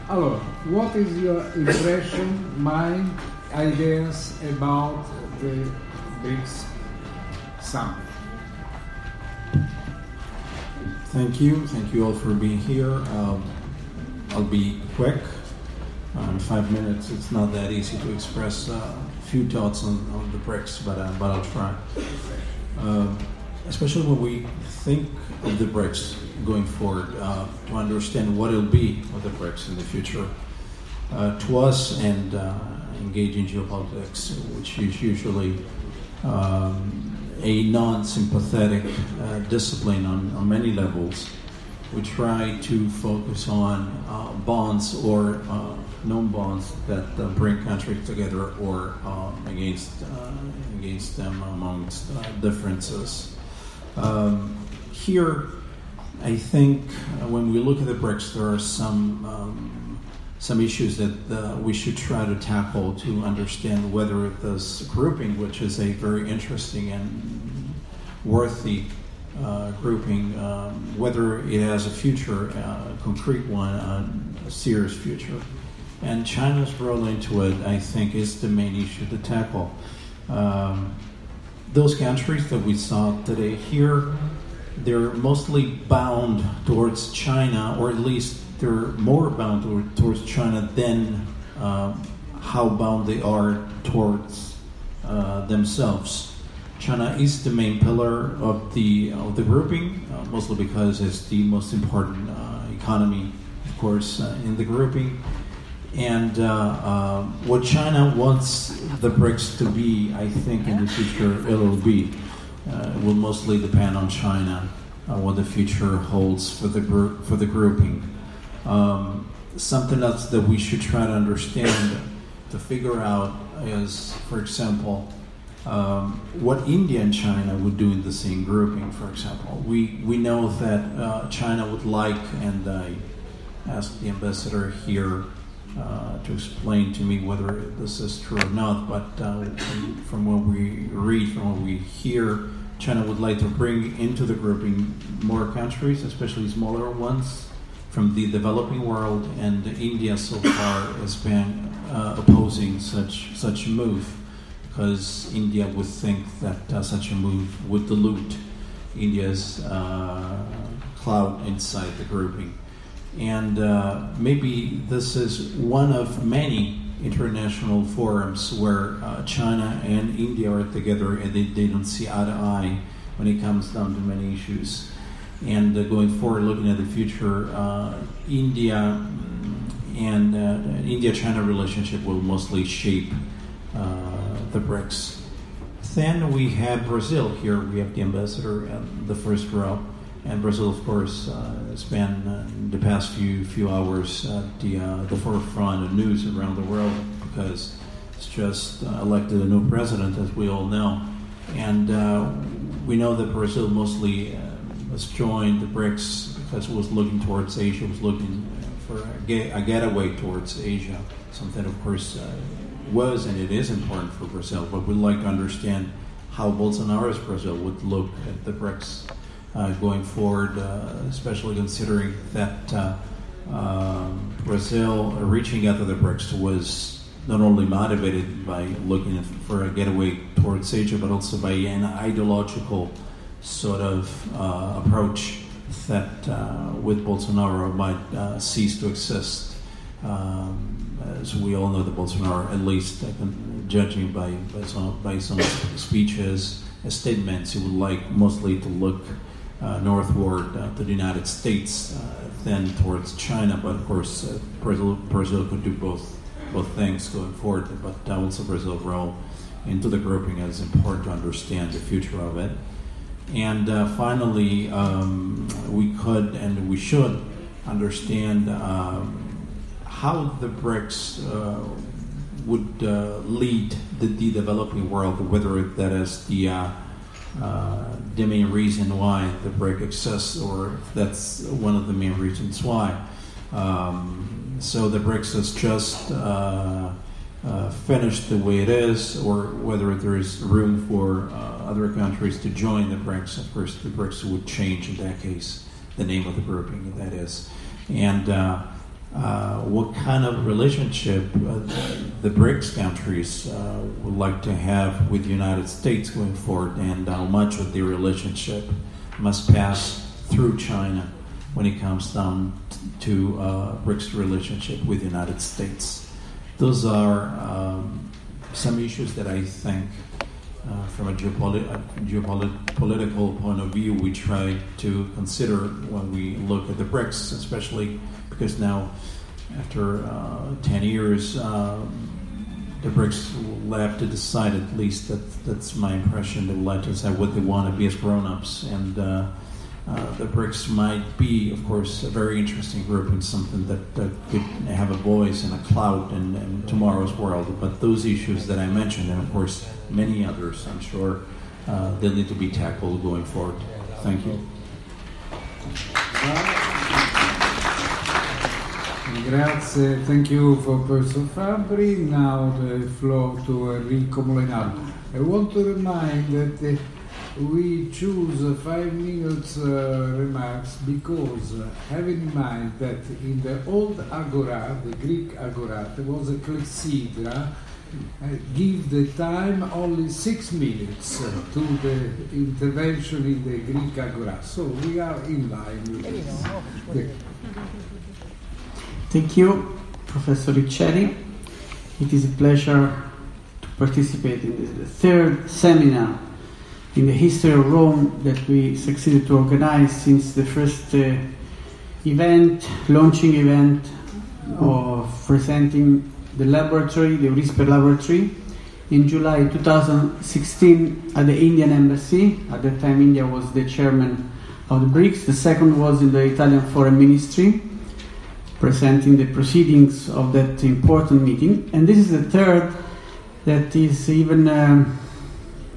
Alors, what is your impression, mind, ideas about the BRICS summit? Thank you all for being here. I'll be quick. In 5 minutes, it's not that easy to express a few thoughts on the BRICS, but I'll try. Especially when we think of the BRICS going forward, to understand what it'll be with the BRICS in the future. To us, and engage in geopolitics, which is usually a non-sympathetic discipline on many levels, we try to focus on bonds or non-bonds that bring countries together or against them amongst differences. Here, I think when we look at the BRICS, there are some issues that we should try to tackle to understand whether this grouping, which is a very interesting and worthy grouping, whether it has a future, a concrete one, a serious future. And China's role into it, I think, is the main issue to tackle. Those countries that we saw today here they're mostly bound towards China, or at least they're more bound towards China than how bound they are towards themselves. China is the main pillar of the grouping, mostly because it's the most important economy, of course, in the grouping. And what China wants the BRICS to be, I think, in the future, it will be. It will mostly depend on China, what the future holds for the grouping. Something else that we should try to understand, to figure out, is, for example, what India and China would do in the same grouping, for example. We know that China would like, and I asked the ambassador here to explain to me whether this is true or not, but from what we read, from what we hear, China would like to bring into the grouping more countries, especially smaller ones, from the developing world, and India so far has been opposing such a move, because India would think that such a move would dilute India's clout inside the grouping. And maybe this is one of many international forums where China and India are together, and they don't see eye to eye when it comes down to many issues. And going forward, looking at the future, India and India-China relationship will mostly shape the BRICS. Then we have Brazil here. We have the ambassador in the first row. And Brazil, of course, has been the past few hours at the forefront of news around the world, because it's just elected a new president, as we all know. And we know that Brazil mostly has joined the BRICS because it was looking towards Asia, was looking for a getaway towards Asia, something, of course, was and it is important for Brazil. But we'd like to understand how Bolsonaro's Brazil would look at the BRICS going forward, especially considering that Brazil reaching out to the BRICS was not only motivated by looking for a getaway towards Asia, but also by an ideological sort of approach that with Bolsonaro might cease to exist. As we all know, that Bolsonaro, at least judging by some speeches, statements, he would like mostly to look northward to the United States than towards China. But of course, Brazil could do both things going forward. But also Brazil's role into the grouping is important to understand the future of it. And finally, we could and we should understand how the BRICS would lead the developing world, whether that is the main reason why the BRIC exists, or if that's one of the main reasons why. So the BRICS is just finished the way it is, or whether there is room for other countries to join the BRICS. Of course, the BRICS would change in that case, the name of the grouping, that is. And what kind of relationship the BRICS countries would like to have with the United States going forward, and how much of the relationship must pass through China when it comes down to BRICS relationship with the United States. Those are some issues that I think from a geopolitical point of view we try to consider when we look at the BRICS, especially because now, after 10 years, the BRICS will have to decide, at least that's my impression, they will have to decide what they want to be as grown-ups. And the BRICS might be, of course, a very interesting group and something that could have a voice and a clout in tomorrow's world. But those issues that I mentioned, and of course many others, I'm sure, they'll need to be tackled going forward. Thank you. Grazie, thank you for Professor Fabri. Now the floor to Enrico Molinaro. I want to remind that we choose 5 minutes remarks because have in mind that in the old agora, the Greek agora, there was a clepsydra give the time only 6 minutes to the intervention in the Greek Agora. So we are in line with this. Thank you, Professor Riccieri. It is a pleasure to participate in the third seminar in the history of Rome that we succeeded to organize since the first launching event of presenting the laboratory, the Eurisper laboratory, in July 2016 at the Indian Embassy. At that time, India was the chairman of the BRICS. The second was in the Italian Foreign Ministry, presenting the proceedings of that important meeting. And this is the third that is even,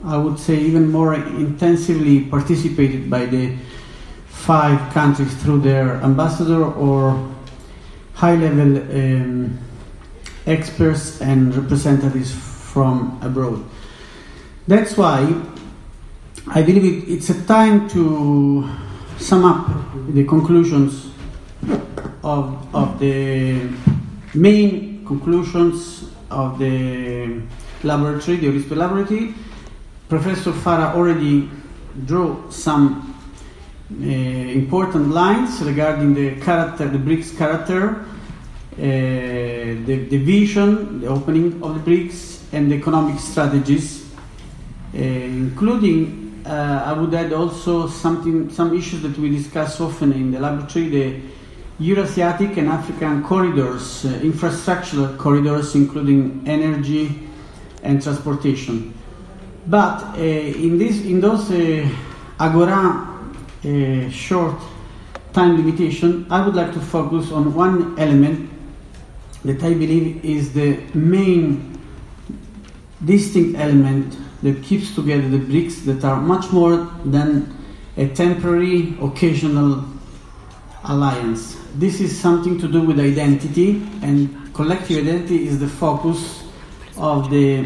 I would say, even more intensively participated by the 5 countries through their ambassador or high-level experts and representatives from abroad. That's why I believe it's a time to sum up the conclusions of the main conclusions of the laboratory, the Eurisper laboratory. Professor Farah already drew some important lines regarding the character, the BRICS character, the vision, the opening of the BRICS, and the economic strategies, including, I would add also some issues that we discuss often in the laboratory, the Eurasiatic and African corridors, infrastructural corridors, including energy and transportation. But in those Agora short time limitation, I would like to focus on one element that I believe is the main distinct element that keeps together the BRICS, that are much more than a temporary, occasional alliance. This is something to do with identity, and collective identity is the focus of the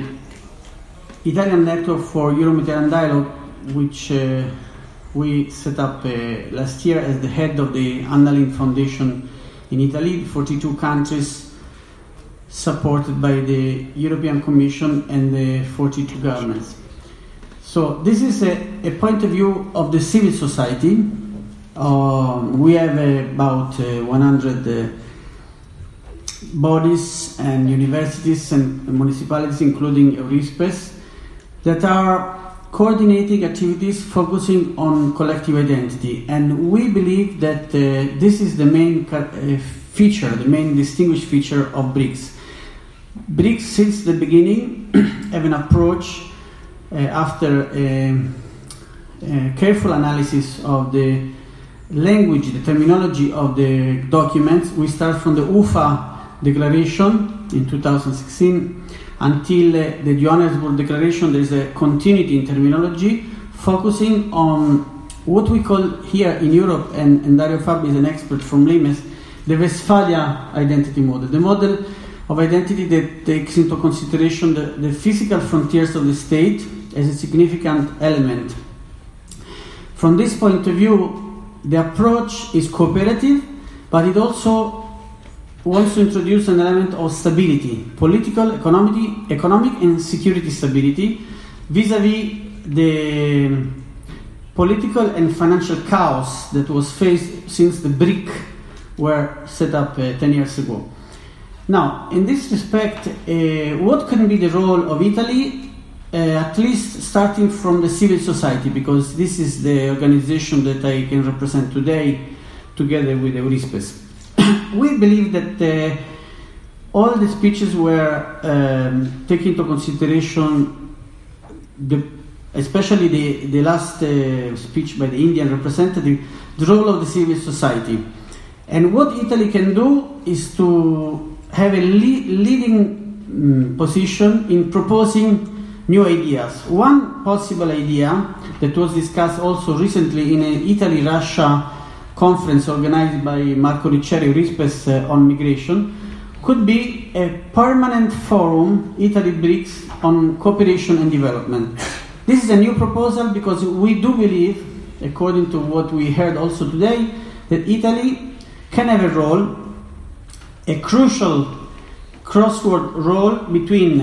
Italian Network for Euro-Mediterranean Dialogue, which we set up last year as the head of the Annalyn Foundation in Italy, 42 countries supported by the European Commission and the 42 governments. So this is a point of view of the civil society. We have about 100 bodies and universities and municipalities, including Eurispes, that are coordinating activities focusing on collective identity. And we believe that this is the main feature, the main distinguished feature of BRICS. BRICS, since the beginning, have an approach after a careful analysis of the language, the terminology of the documents. We start from the UFA declaration in 2016 until the Johannesburg Declaration. There is a continuity in terminology focusing on what we call here in Europe, and Dario Fabi is an expert from Limes, the Westphalia identity model, the model of identity that takes into consideration the physical frontiers of the state as a significant element. From this point of view, the approach is cooperative, but it also wants to introduce an element of stability, political, economic and security stability, vis-à-vis the political and financial chaos that was faced since the BRIC were set up 10 years ago. Now, in this respect, what can be the role of Italy, at least starting from the civil society, because this is the organization that I can represent today together with Eurispes. We believe that all the speeches were taking into consideration, especially the last speech by the Indian representative, the role of the civil society. And what Italy can do is to have a leading position in proposing new ideas. One possible idea that was discussed also recently in an Italy-Russia conference organized by Marco Riccieri, Eurispes, on migration, could be a permanent forum, Italy-BRICS, on cooperation and development. This is a new proposal because we do believe, according to what we heard also today, that Italy can have a role, a crucial crossword role between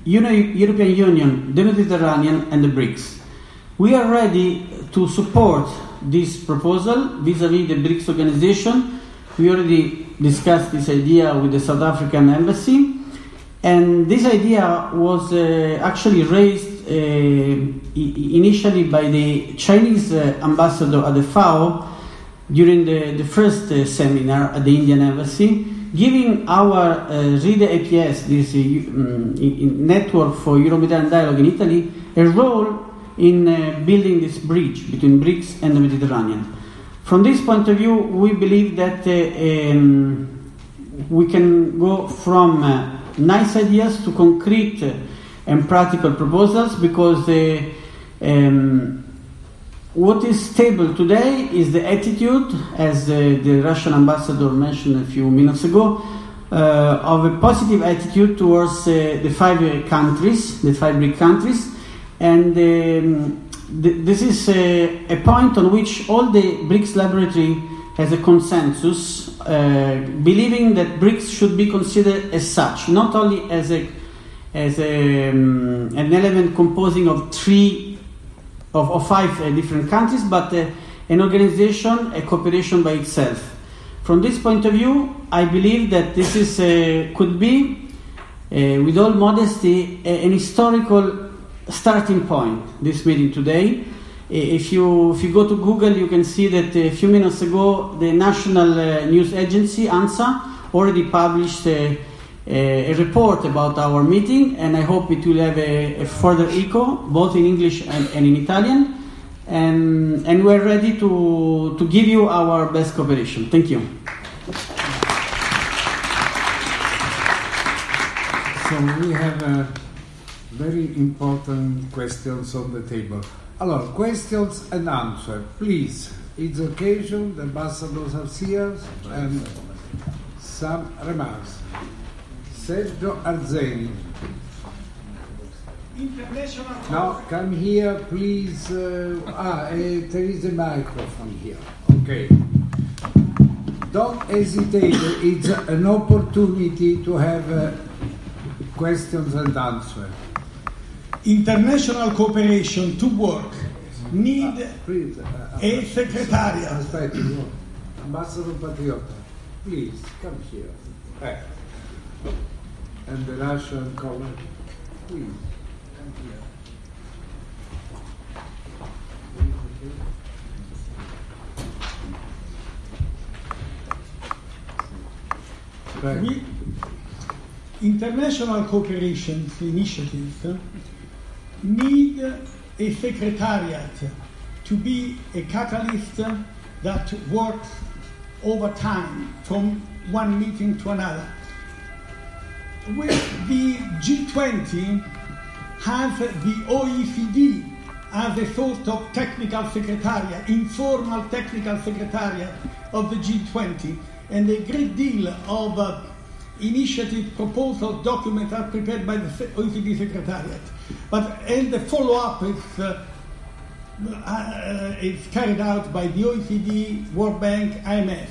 European Union, the Mediterranean, and the BRICS. We are ready to support this proposal vis-à-vis the BRICS organization. We already discussed this idea with the South African embassy, and this idea was actually raised initially by the Chinese ambassador at the FAO during the first seminar at the Indian embassy, giving our RIDE APS, this Network for Euro-Mediterranean Dialogue in Italy, a role in building this bridge between BRICS and the Mediterranean. From this point of view, we believe that we can go from nice ideas to concrete and practical proposals, because what is stable today is the attitude, as the Russian ambassador mentioned a few minutes ago, of a positive attitude towards the 5 countries, the 5 BRIC countries, and this is a point on which all the BRICS laboratory has a consensus, believing that BRICS should be considered as such, not only as an element composing of 5 different countries, but an organization, a cooperation by itself. From this point of view, I believe that this is could be, with all modesty, an historical starting point, this meeting today. If you go to Google, you can see that a few minutes ago the national news agency, ANSA, already published a report about our meeting, and I hope it will have a further echo, both in English and in Italian, and we're ready to give you our best cooperation. Thank you. So we have very important questions on the table. Alors, questions and answers, please. It's occasion, the ambassadors are here, and some remarks. Sergio Arzeni. No, come here, please. There is a microphone here. Okay. Don't hesitate. It's an opportunity to have questions and answers. International cooperation to work need a secretariat. Ambassador Patriota, please come here. And the Russian colleague, please come here. International cooperation initiatives need a secretariat to be a catalyst that works over time from one meeting to another. With the G20 has the OECD as a sort of technical secretariat, informal technical secretariat of the G20, and a great deal of initiative proposal documents are prepared by the OECD Secretariat. And the follow-up is carried out by the OECD, World Bank, IMF.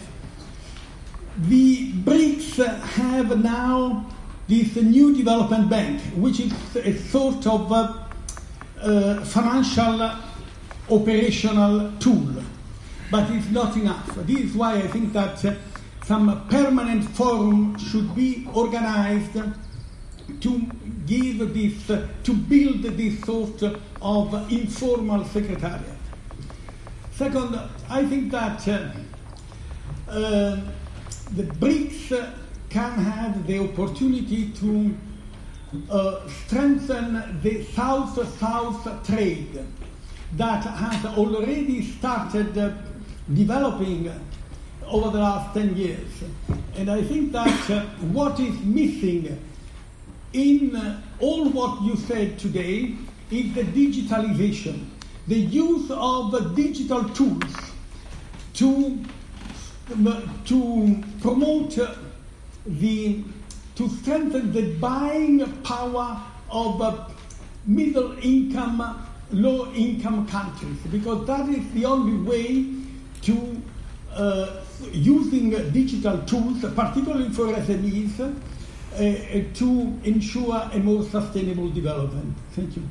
The BRICS have now this new development bank, which is a sort of financial operational tool, but it's not enough. This is why I think that some permanent forum should be organized to give this, to build this sort of informal secretariat. Second, I think that the BRICS can have the opportunity to strengthen the South-South trade that has already started developing over the last 10 years. And I think that what is missing in all what you said today is the digitalization, the use of digital tools to promote to strengthen the buying power of middle income, low income countries, because that is the only way to using digital tools, particularly for SMEs, to ensure a more sustainable development. Thank you.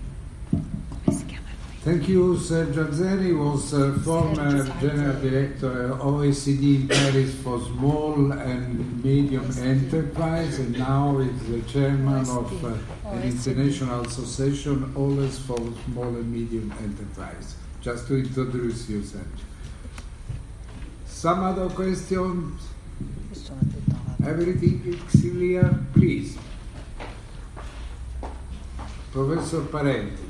Thank you, Sergio Azzeri was former General Director of OECD in Paris for small and medium enterprise, and now is the chairman of an international association always for small and medium enterprise. Just to introduce you, Sergio. Some other questions? Everything is clear, please. Professor Parenti,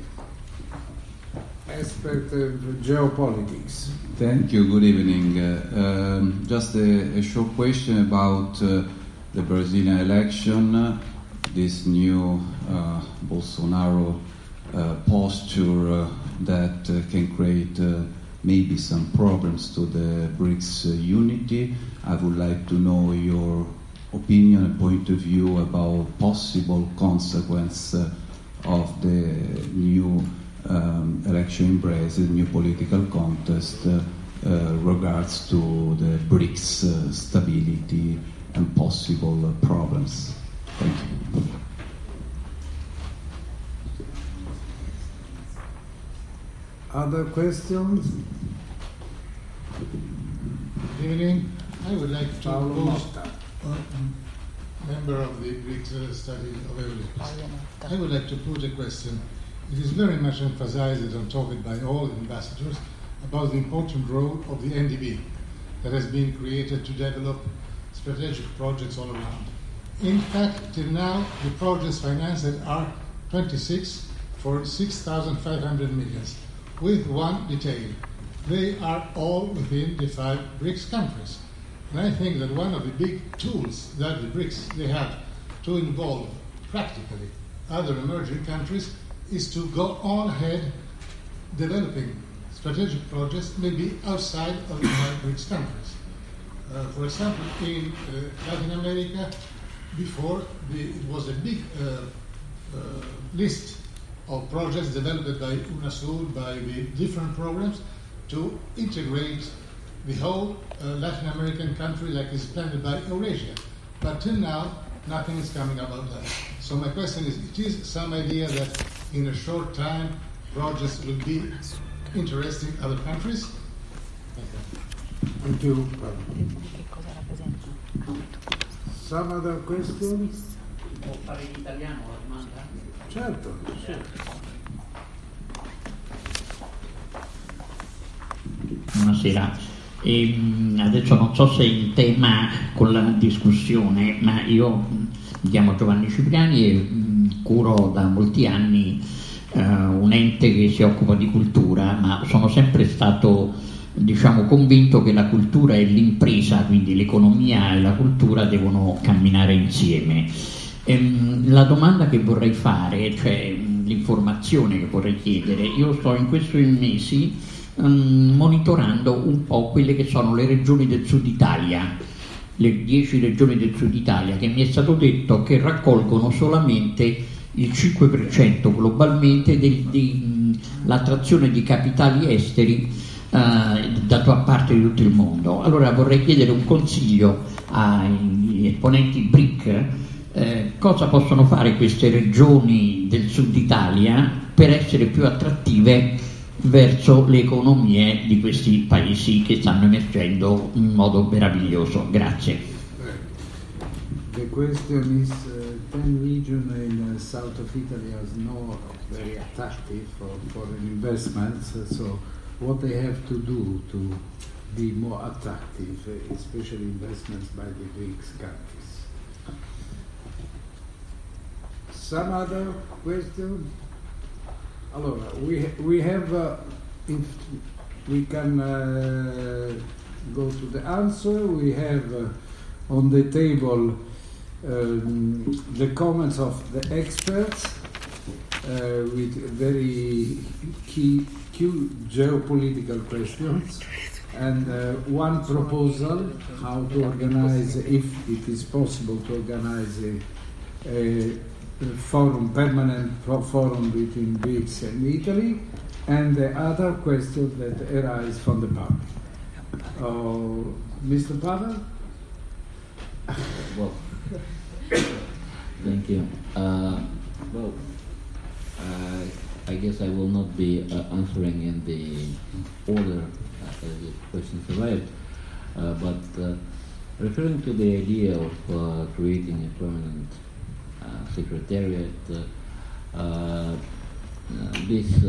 expert of geopolitics. Thank you, good evening. Just a short question about the Brazilian election, this new Bolsonaro posture that can create maybe some problems to the BRICS unity. I would like to know your opinion and point of view about possible consequence of the new election in Brazil, new political contest regards to the BRICS stability and possible problems. Thank you. Other questions? Good evening. I would like to pose, member of the BRICS study of euri. I would like to put a question. It is very much emphasized and talked by all ambassadors about the important role of the NDB that has been created to develop strategic projects all around. In fact, till now, the projects financed are 26 for 6,500 million, with one detail. They are all within the 5 BRICS countries. And I think that one of the big tools that the BRICS they have to involve practically other emerging countries is to go on ahead developing strategic projects maybe outside of the 5 BRICS countries. For example, in Latin America, before it was a big list of projects developed by UNASUR, by the different programs, to integrate the whole Latin American country like is planned by Eurasia. But till now, nothing is coming about that. So my question is, it is some idea that in a short time, projects will be interesting other countries? Thank you. Some other questions? Può fare in italiano la domanda? Certo. Buonasera. Adesso non so se è in tema con la discussione, ma io mi chiamo Giovanni Cipriani e curo da molti anni un ente che si occupa di cultura, ma sono sempre stato convinto che la cultura e l'impresa, quindi l'economia e la cultura, devono camminare insieme. La domanda che vorrei fare, cioè l'informazione che vorrei chiedere, io sto in questi mesi monitorando un po' quelle che sono le regioni del sud Italia, le 10 regioni del sud Italia, che mi è stato detto che raccolgono solamente il 5% globalmente dell'attrazione di capitali esteri da parte di tutto il mondo. Allora vorrei chiedere un consiglio agli esponenti BRIC, cosa possono fare queste regioni del sud Italia per essere più attrattive verso le economie di questi paesi che stanno emergendo in modo meraviglioso. Grazie. The question is 10 regions in south of Italy are not very attractive for foreign investments, so what they have to do to be more attractive, especially investments by the BRICS countries. Some other questions? Allora, we have, if we can go to the answer, we have on the table the comments of the experts with very key geopolitical questions, and one proposal how to organize, if it is possible, to organize a forum, permanent forum between BRICS and Italy, and the other questions that arise from the public. Mr. Pavel? Well, Thank you. Well, I guess I will not be answering in the order as the questions arrived, but referring to the idea of creating a permanent secretariat, this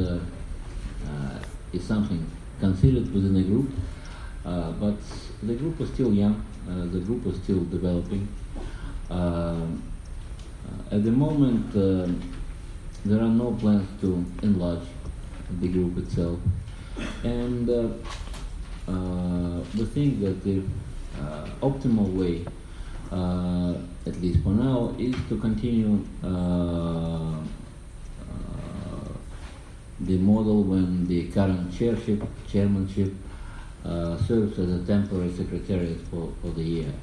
is something considered within the group, but the group is still young, the group is still developing. At the moment, there are no plans to enlarge the group itself, and we think that the optimal way, at least for now, is to continue the model when the current chairmanship serves as a temporary secretariat for the year,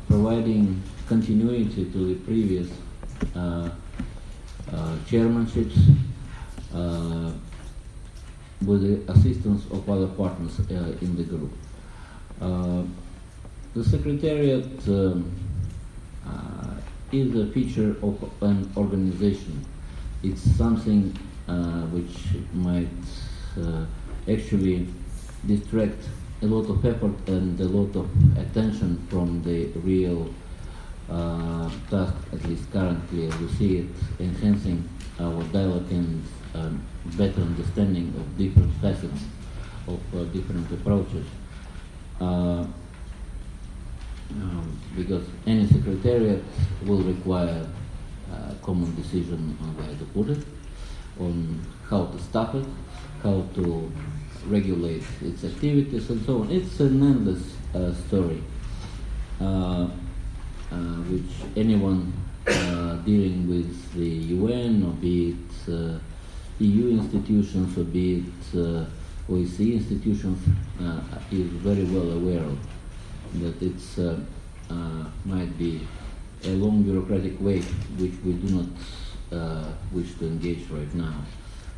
providing continuity to the previous chairmanships with the assistance of other partners in the group. The secretariat is a feature of an organization. It's something which might actually distract a lot of effort and a lot of attention from the real task, at least currently, as we see it, enhancing our dialogue and better understanding of different facets of different approaches. Because any secretariat will require common decision on where to put it, on how to staff it, how to regulate its activities, and so on. It's an endless story, which anyone dealing with the UN, or be it EU institutions, or be it OEC institutions, is very well aware of. That it's might be a long bureaucratic way which we do not wish to engage right now.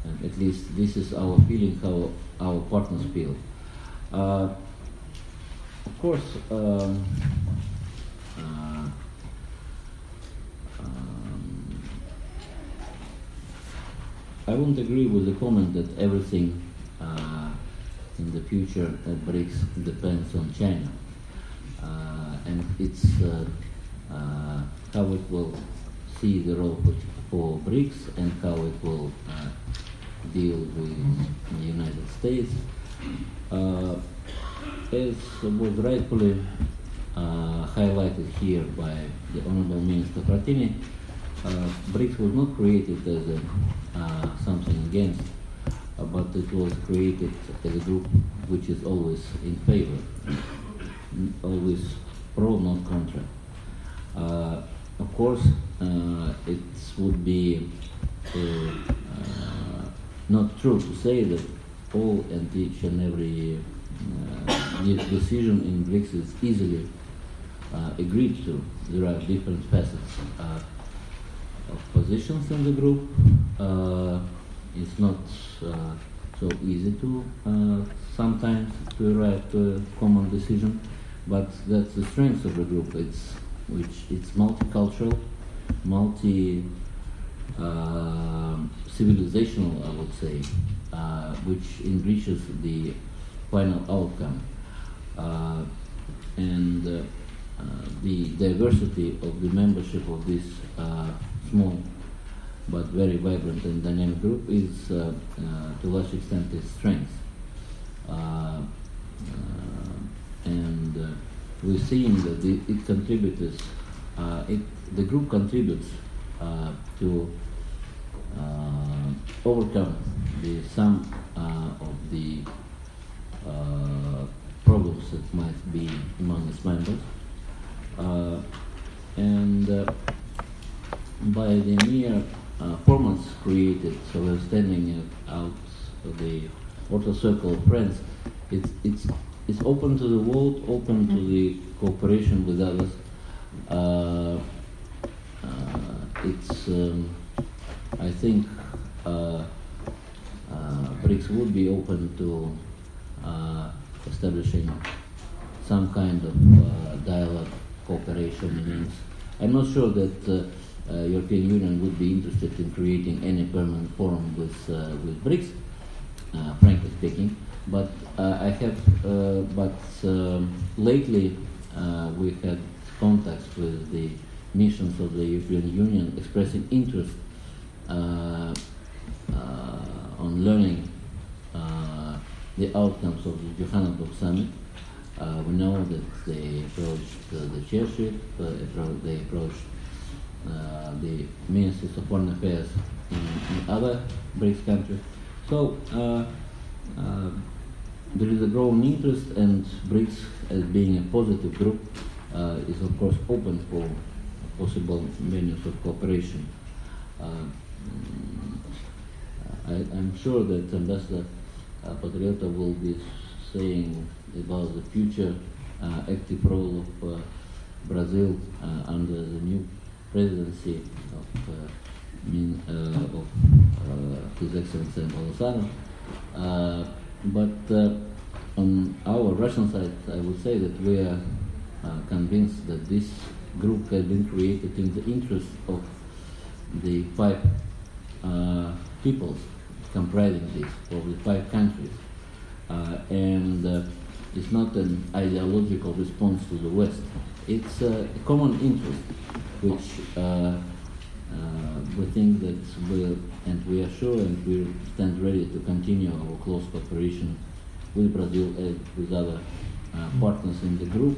And at least this is our feeling, how our partners feel. Of course, I won't agree with the comment that everything in the future at BRICS depends on China. And it's how it will see the role for BRICS and how it will deal with the United States. As was rightfully highlighted here by the Honorable Minister Frattini, BRICS was not created as something against, but it was created as a group which is always in favor, always pro, not contra. Of course, it would be not true to say that all and each and every decision in BRICS is easily agreed to. There are different facets of positions in the group. It's not so easy to sometimes to arrive to a common decision, but that's the strength of the group. It's multicultural, civilizational, I would say, which enriches the final outcome, and the diversity of the membership of this small but very vibrant and dynamic group is, to a large extent, its strength. And we're seeing that it contributes, the group contributes to overcome some of the problems that might be among its members. And by the mere formats created, so we're standing out of the outer circle of friends, it's open to the world, open to the cooperation with others. I think BRICS would be open to establishing some kind of dialogue, cooperation means I'm not sure that European Union would be interested in creating any permanent forum with BRICS, frankly speaking. But lately we had contacts with the missions of the European Union expressing interest on learning the outcomes of the Johannesburg summit. We know that they approached the chairship, they approached the ministers of foreign affairs in other BRICS countries. So there is a growing interest, and BRICS, as being a positive group, is of course open for possible venues of cooperation. I'm sure that Ambassador Patriota will be saying about the future active role of Brazil under the new presidency of His Excellency Bolsonaro. But on our Russian side, I would say that we are convinced that this group has been created in the interest of the 5 peoples comprising this, of the 5 countries. And it's not an ideological response to the West. It's a common interest, which we think that we are sure and we stand ready to continue our close cooperation with Brazil and with other partners in the group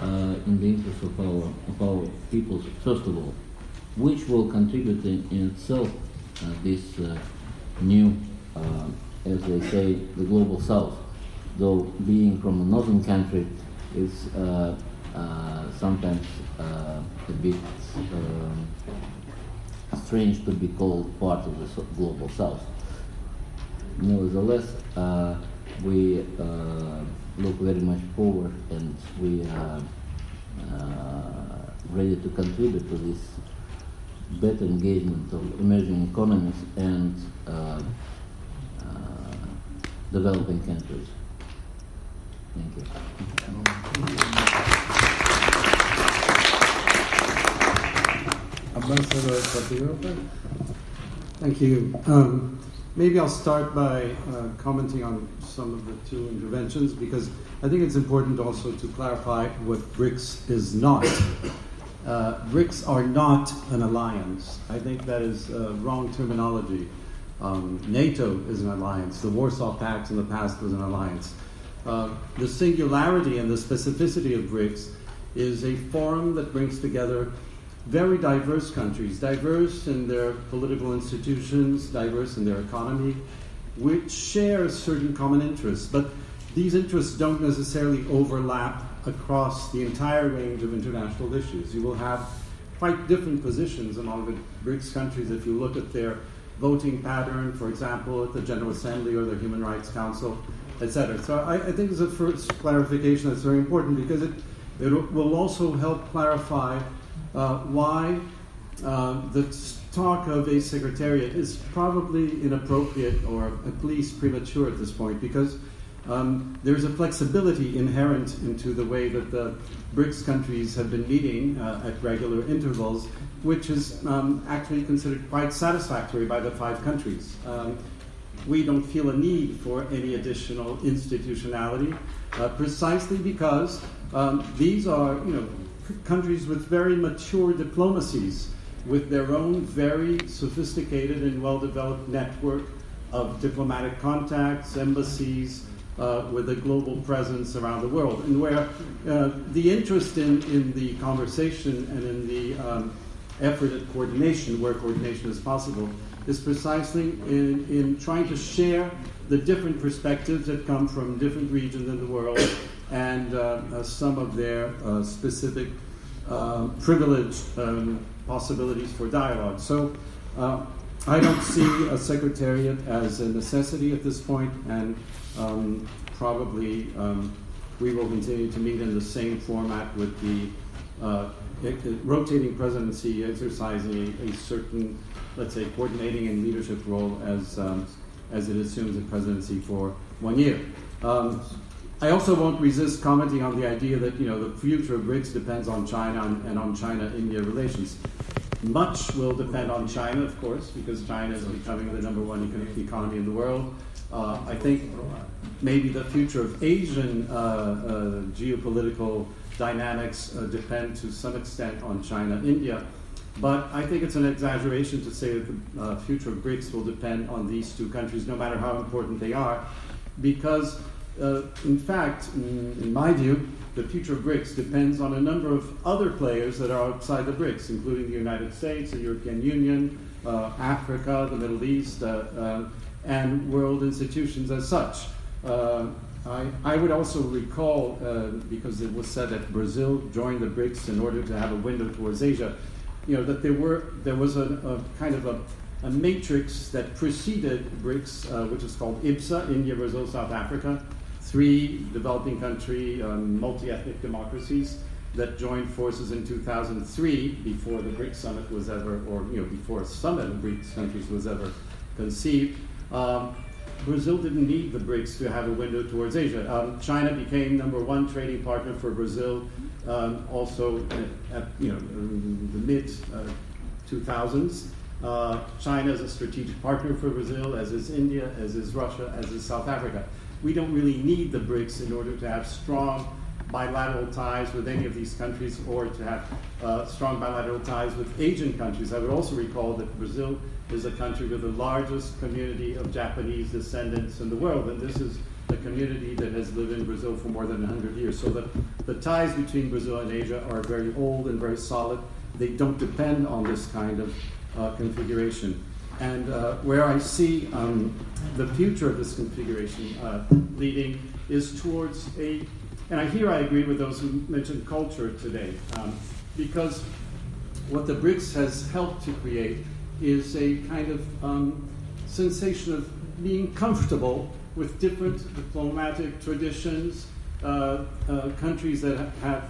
in the interest of our peoples, first of all, which will contribute in itself this new, as they say, the global south. Though being from a northern country is sometimes a bit strange to be called part of the global south. Nevertheless, we look very much forward, and we are ready to contribute to this better engagement of emerging economies and developing countries. Thank you. Ambassador Patriota. Thank you. Maybe I'll start by commenting on some of the 2 interventions, because I think it's important also to clarify what BRICS is not. BRICS are not an alliance. I think that is wrong terminology. NATO is an alliance. The Warsaw Pact in the past was an alliance. The singularity and the specificity of BRICS is a forum that brings together very diverse countries, diverse in their political institutions, diverse in their economy, which share certain common interests. But these interests don't necessarily overlap across the entire range of international issues. You will have quite different positions among the BRICS countries if you look at their voting pattern, for example, at the General Assembly or the Human Rights Council, etc. So I think it's a first clarification that's very important, because it will also help clarify why the talk of a secretariat is probably inappropriate, or at least premature at this point, because there's a flexibility inherent into the way that the BRICS countries have been meeting at regular intervals, which is actually considered quite satisfactory by the 5 countries. We don't feel a need for any additional institutionality, precisely because these are, countries with very mature diplomacies, with their own very sophisticated and well-developed network of diplomatic contacts, embassies, with a global presence around the world, and where the interest in the conversation and in the effort at coordination, where coordination is possible, is precisely in trying to share the different perspectives that come from different regions in the world, and some of their specific privileged possibilities for dialogue. So I don't see a secretariat as a necessity at this point, and probably we will continue to meet in the same format, with the rotating presidency exercising a certain, let's say, coordinating and leadership role as it assumes the presidency for 1 year. I also won't resist commenting on the idea that the future of BRICS depends on China and on China-India relations. Much will depend on China, of course, because China is becoming the number one economy in the world. I think maybe the future of Asian geopolitical dynamics depend to some extent on China-India. But I think it's an exaggeration to say that the future of BRICS will depend on these two countries, no matter how important they are, because, in fact, in my view, the future of BRICS depends on a number of other players that are outside the BRICS, including the United States, the European Union, Africa, the Middle East, and world institutions as such. I would also recall, because it was said that Brazil joined the BRICS in order to have a window towards Asia, that there was a kind of a matrix that preceded BRICS, which is called IBSA, India, Brazil, South Africa, 3 developing country, multi-ethnic democracies that joined forces in 2003 before the BRICS summit was ever, or before a summit of BRICS countries was ever conceived. Brazil didn't need the BRICS to have a window towards Asia. China became number 1 trading partner for Brazil, also at the mid 2000s. China is a strategic partner for Brazil, as is India, as is Russia, as is South Africa. We don't really need the BRICS in order to have strong bilateral ties with any of these countries, or to have strong bilateral ties with Asian countries. I would also recall that Brazil is a country with the largest community of Japanese descendants in the world, and this is a community that has lived in Brazil for more than 100 years. So the ties between Brazil and Asia are very old and very solid. They don't depend on this kind of configuration. And where I see the future of this configuration leading is towards and I agree with those who mentioned culture today, because what the BRICS has helped to create is a kind of sensation of being comfortable with different diplomatic traditions, countries that have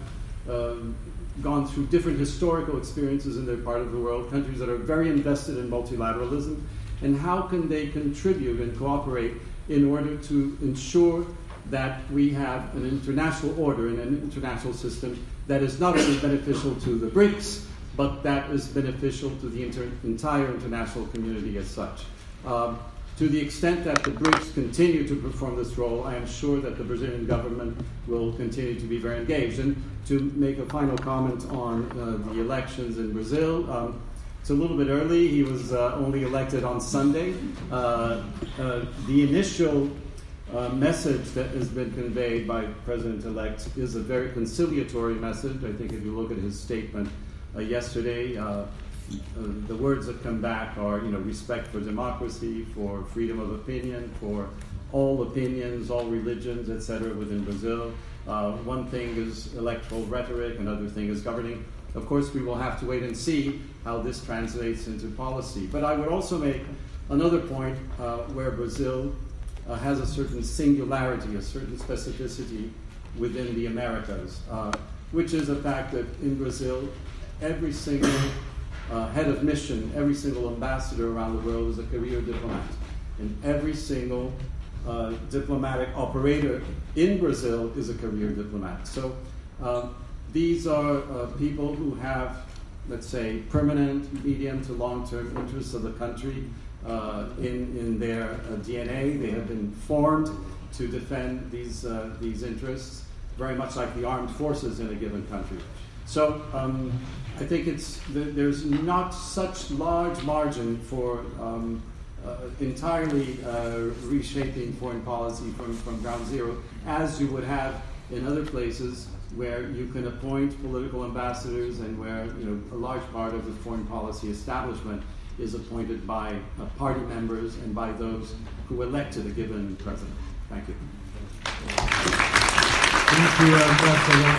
gone through different historical experiences in their part of the world, countries that are very invested in multilateralism, and how can they contribute and cooperate in order to ensure that we have an international order and an international system that is not only beneficial to the BRICS, but that is beneficial to the entire international community as such. To the extent that the BRICS continue to perform this role, I am sure that the Brazilian government will continue to be very engaged. And to make a final comment on the elections in Brazil, it's a little bit early. He was only elected on Sunday. The initial message that has been conveyed by President-elect is a very conciliatory message. I think if you look at his statement yesterday, the words that come back are, respect for democracy, for freedom of opinion, for all opinions, all religions, etc. within Brazil. One thing is electoral rhetoric, another thing is governing. Of course, we will have to wait and see how this translates into policy. But I would also make another point where Brazil has a certain singularity, a certain specificity within the Americas, which is the fact that in Brazil, every single head of mission, every single ambassador around the world is a career diplomat. And every single diplomatic operator in Brazil is a career diplomat. So these are people who have, let's say, permanent, medium to long-term interests of the country in their DNA. They have been formed to defend these interests, very much like the armed forces in a given country. So I think there's not such large margin for entirely reshaping foreign policy from ground zero, as you would have in other places where you can appoint political ambassadors and where a large part of the foreign policy establishment is appointed by party members and by those who elected a given president. Thank you. Thank you, Ambassador.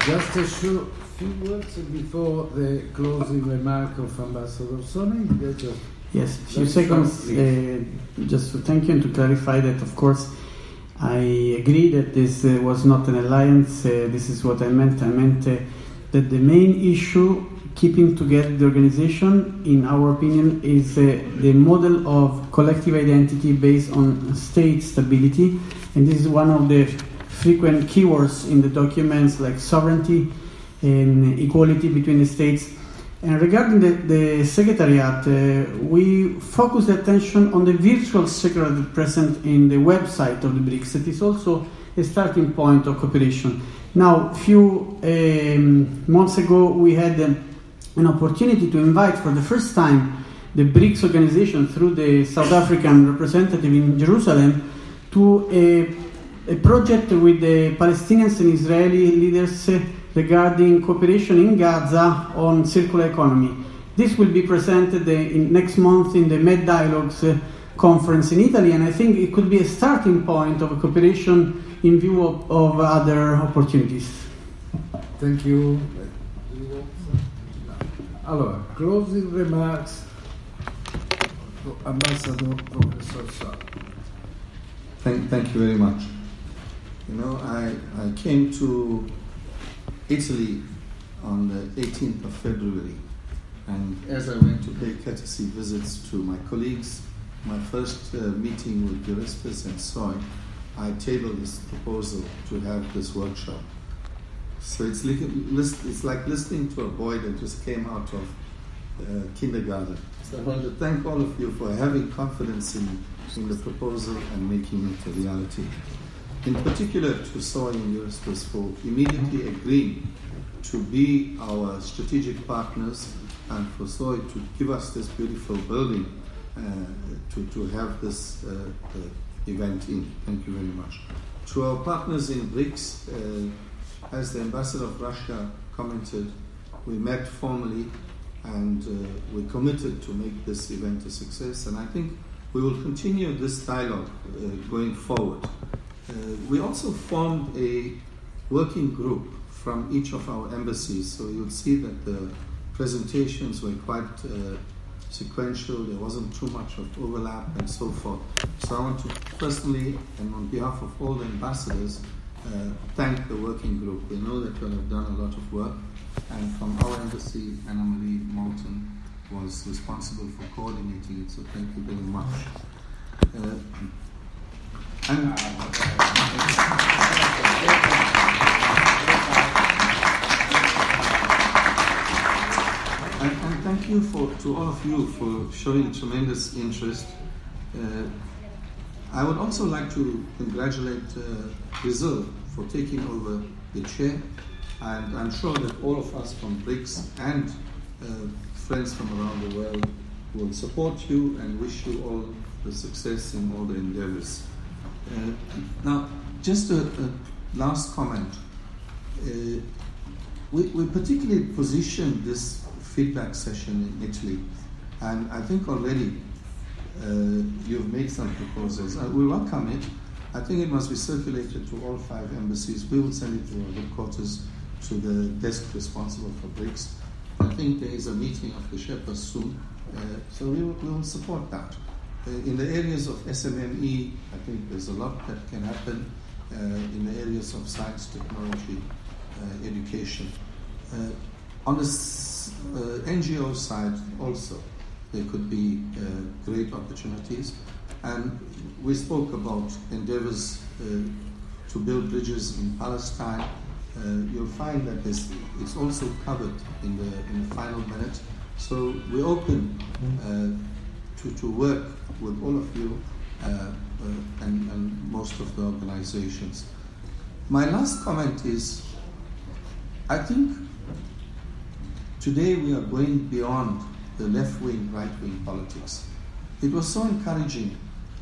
Just a few words before the closing remark of Ambassador Soni. Yes, a few seconds just to thank you and to clarify that, of course, I agree that this was not an alliance. This is what I meant. I meant that the main issue keeping together the organization, in our opinion, is the model of collective identity based on state stability. And this is one of the frequent keywords in the documents, like sovereignty and equality between the states. And regarding the Secretariat, we focus the attention on the virtual Secretariat present in the website of the BRICS. That is also a starting point of cooperation. Now, a few months ago, we had an opportunity to invite for the first time the BRICS organization through the South African representative in Jerusalem to a project with the Palestinians and Israeli leaders regarding cooperation in Gaza on circular economy. This will be presented next month in the Med Dialogues conference in Italy, and I think it could be a starting point of a cooperation in view of other opportunities. Thank you. Allora, closing remarks, Ambassador Professor Sa. Thank you very much. You know, I came to Italy on the 18th of February, and as I went to pay courtesy visits to my colleagues, my first meeting with Euristes and Soy, I tabled this proposal to have this workshop. So it's like listening to a boy that just came out of kindergarten. So I want to thank all of you for having confidence in the proposal and making it a reality. In particular to Soy and Euristes for immediately agreeing to be our strategic partners, and for Soy to give us this beautiful building to have this event in. Thank you very much. To our partners in BRICS, as the ambassador of Russia commented, we met formally and we committed to make this event a success, and I think we will continue this dialogue going forward. We also formed a working group from each of our embassies, so you'll see that the presentations were quite sequential, there wasn't too much of overlap and so forth. So I want to personally, and on behalf of all the ambassadors, thank the working group. We know that you have done a lot of work, and from our embassy, Anna Marie Moulton was responsible for coordinating it, so thank you very much. And thank you to all of you for showing tremendous interest. I would also like to congratulate Brazil for taking over the chair, and I'm sure that all of us from BRICS and friends from around the world will support you and wish you all the success in all the endeavors. Now, just a last comment. We particularly positioned this feedback session in Italy, and I think already you've made some proposals. We welcome it. I think it must be circulated to all 5 embassies. We will send it to our headquarters, to the desk responsible for BRICS. I think there is a meeting of the Sherpas soon, so we will support that. In the areas of SMME, I think there's a lot that can happen in the areas of science, technology, education. On the NGO side also, there could be great opportunities. And we spoke about endeavors to build bridges in Palestine. You'll find that it's also covered in the final minute. So we're open to work with all of you and most of the organizations. My last comment is, I think today we are going beyond the left-wing, right-wing politics. It was so encouraging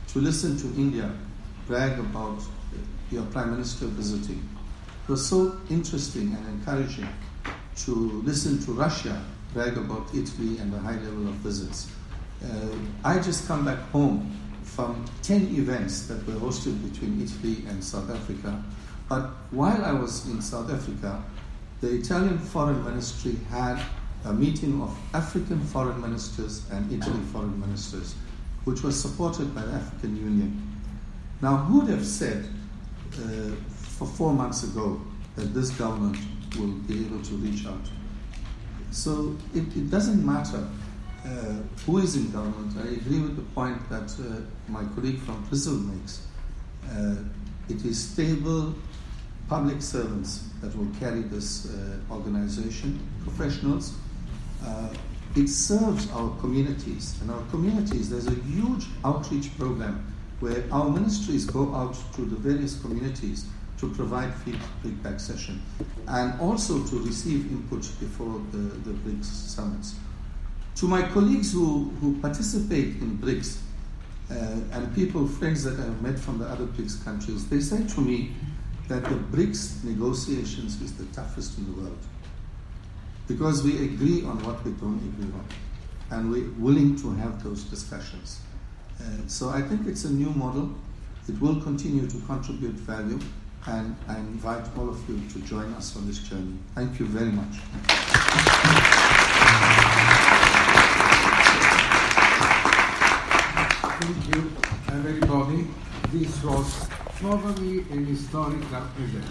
to listen to India brag about your Prime Minister visiting. It was so interesting and encouraging to listen to Russia brag about Italy and the high level of visits. I just come back home from 10 events that were hosted between Italy and South Africa. But while I was in South Africa, the Italian Foreign Ministry had a meeting of African foreign ministers and Italy foreign ministers, which was supported by the African Union. Now, who would have said for 4 months ago that this government will be able to reach out So it doesn't matter who is in government. I agree with the point that my colleague from Brazil makes. It is stable public servants that will carry this organization, professionals. It serves our communities. And our communities, there's a huge outreach program where our ministries go out to the various communities to provide feedback session and also to receive input before the BRICS summits. To my colleagues who participate in BRICS and people, friends that I've met from the other BRICS countries, they say to me that the BRICS negotiations is the toughest in the world because we agree on what we don't agree on and we're willing to have those discussions. So I think it's a new model. It will continue to contribute value, and I invite all of you to join us on this journey. Thank you very much. Thank you, everybody. This was probably an historical event.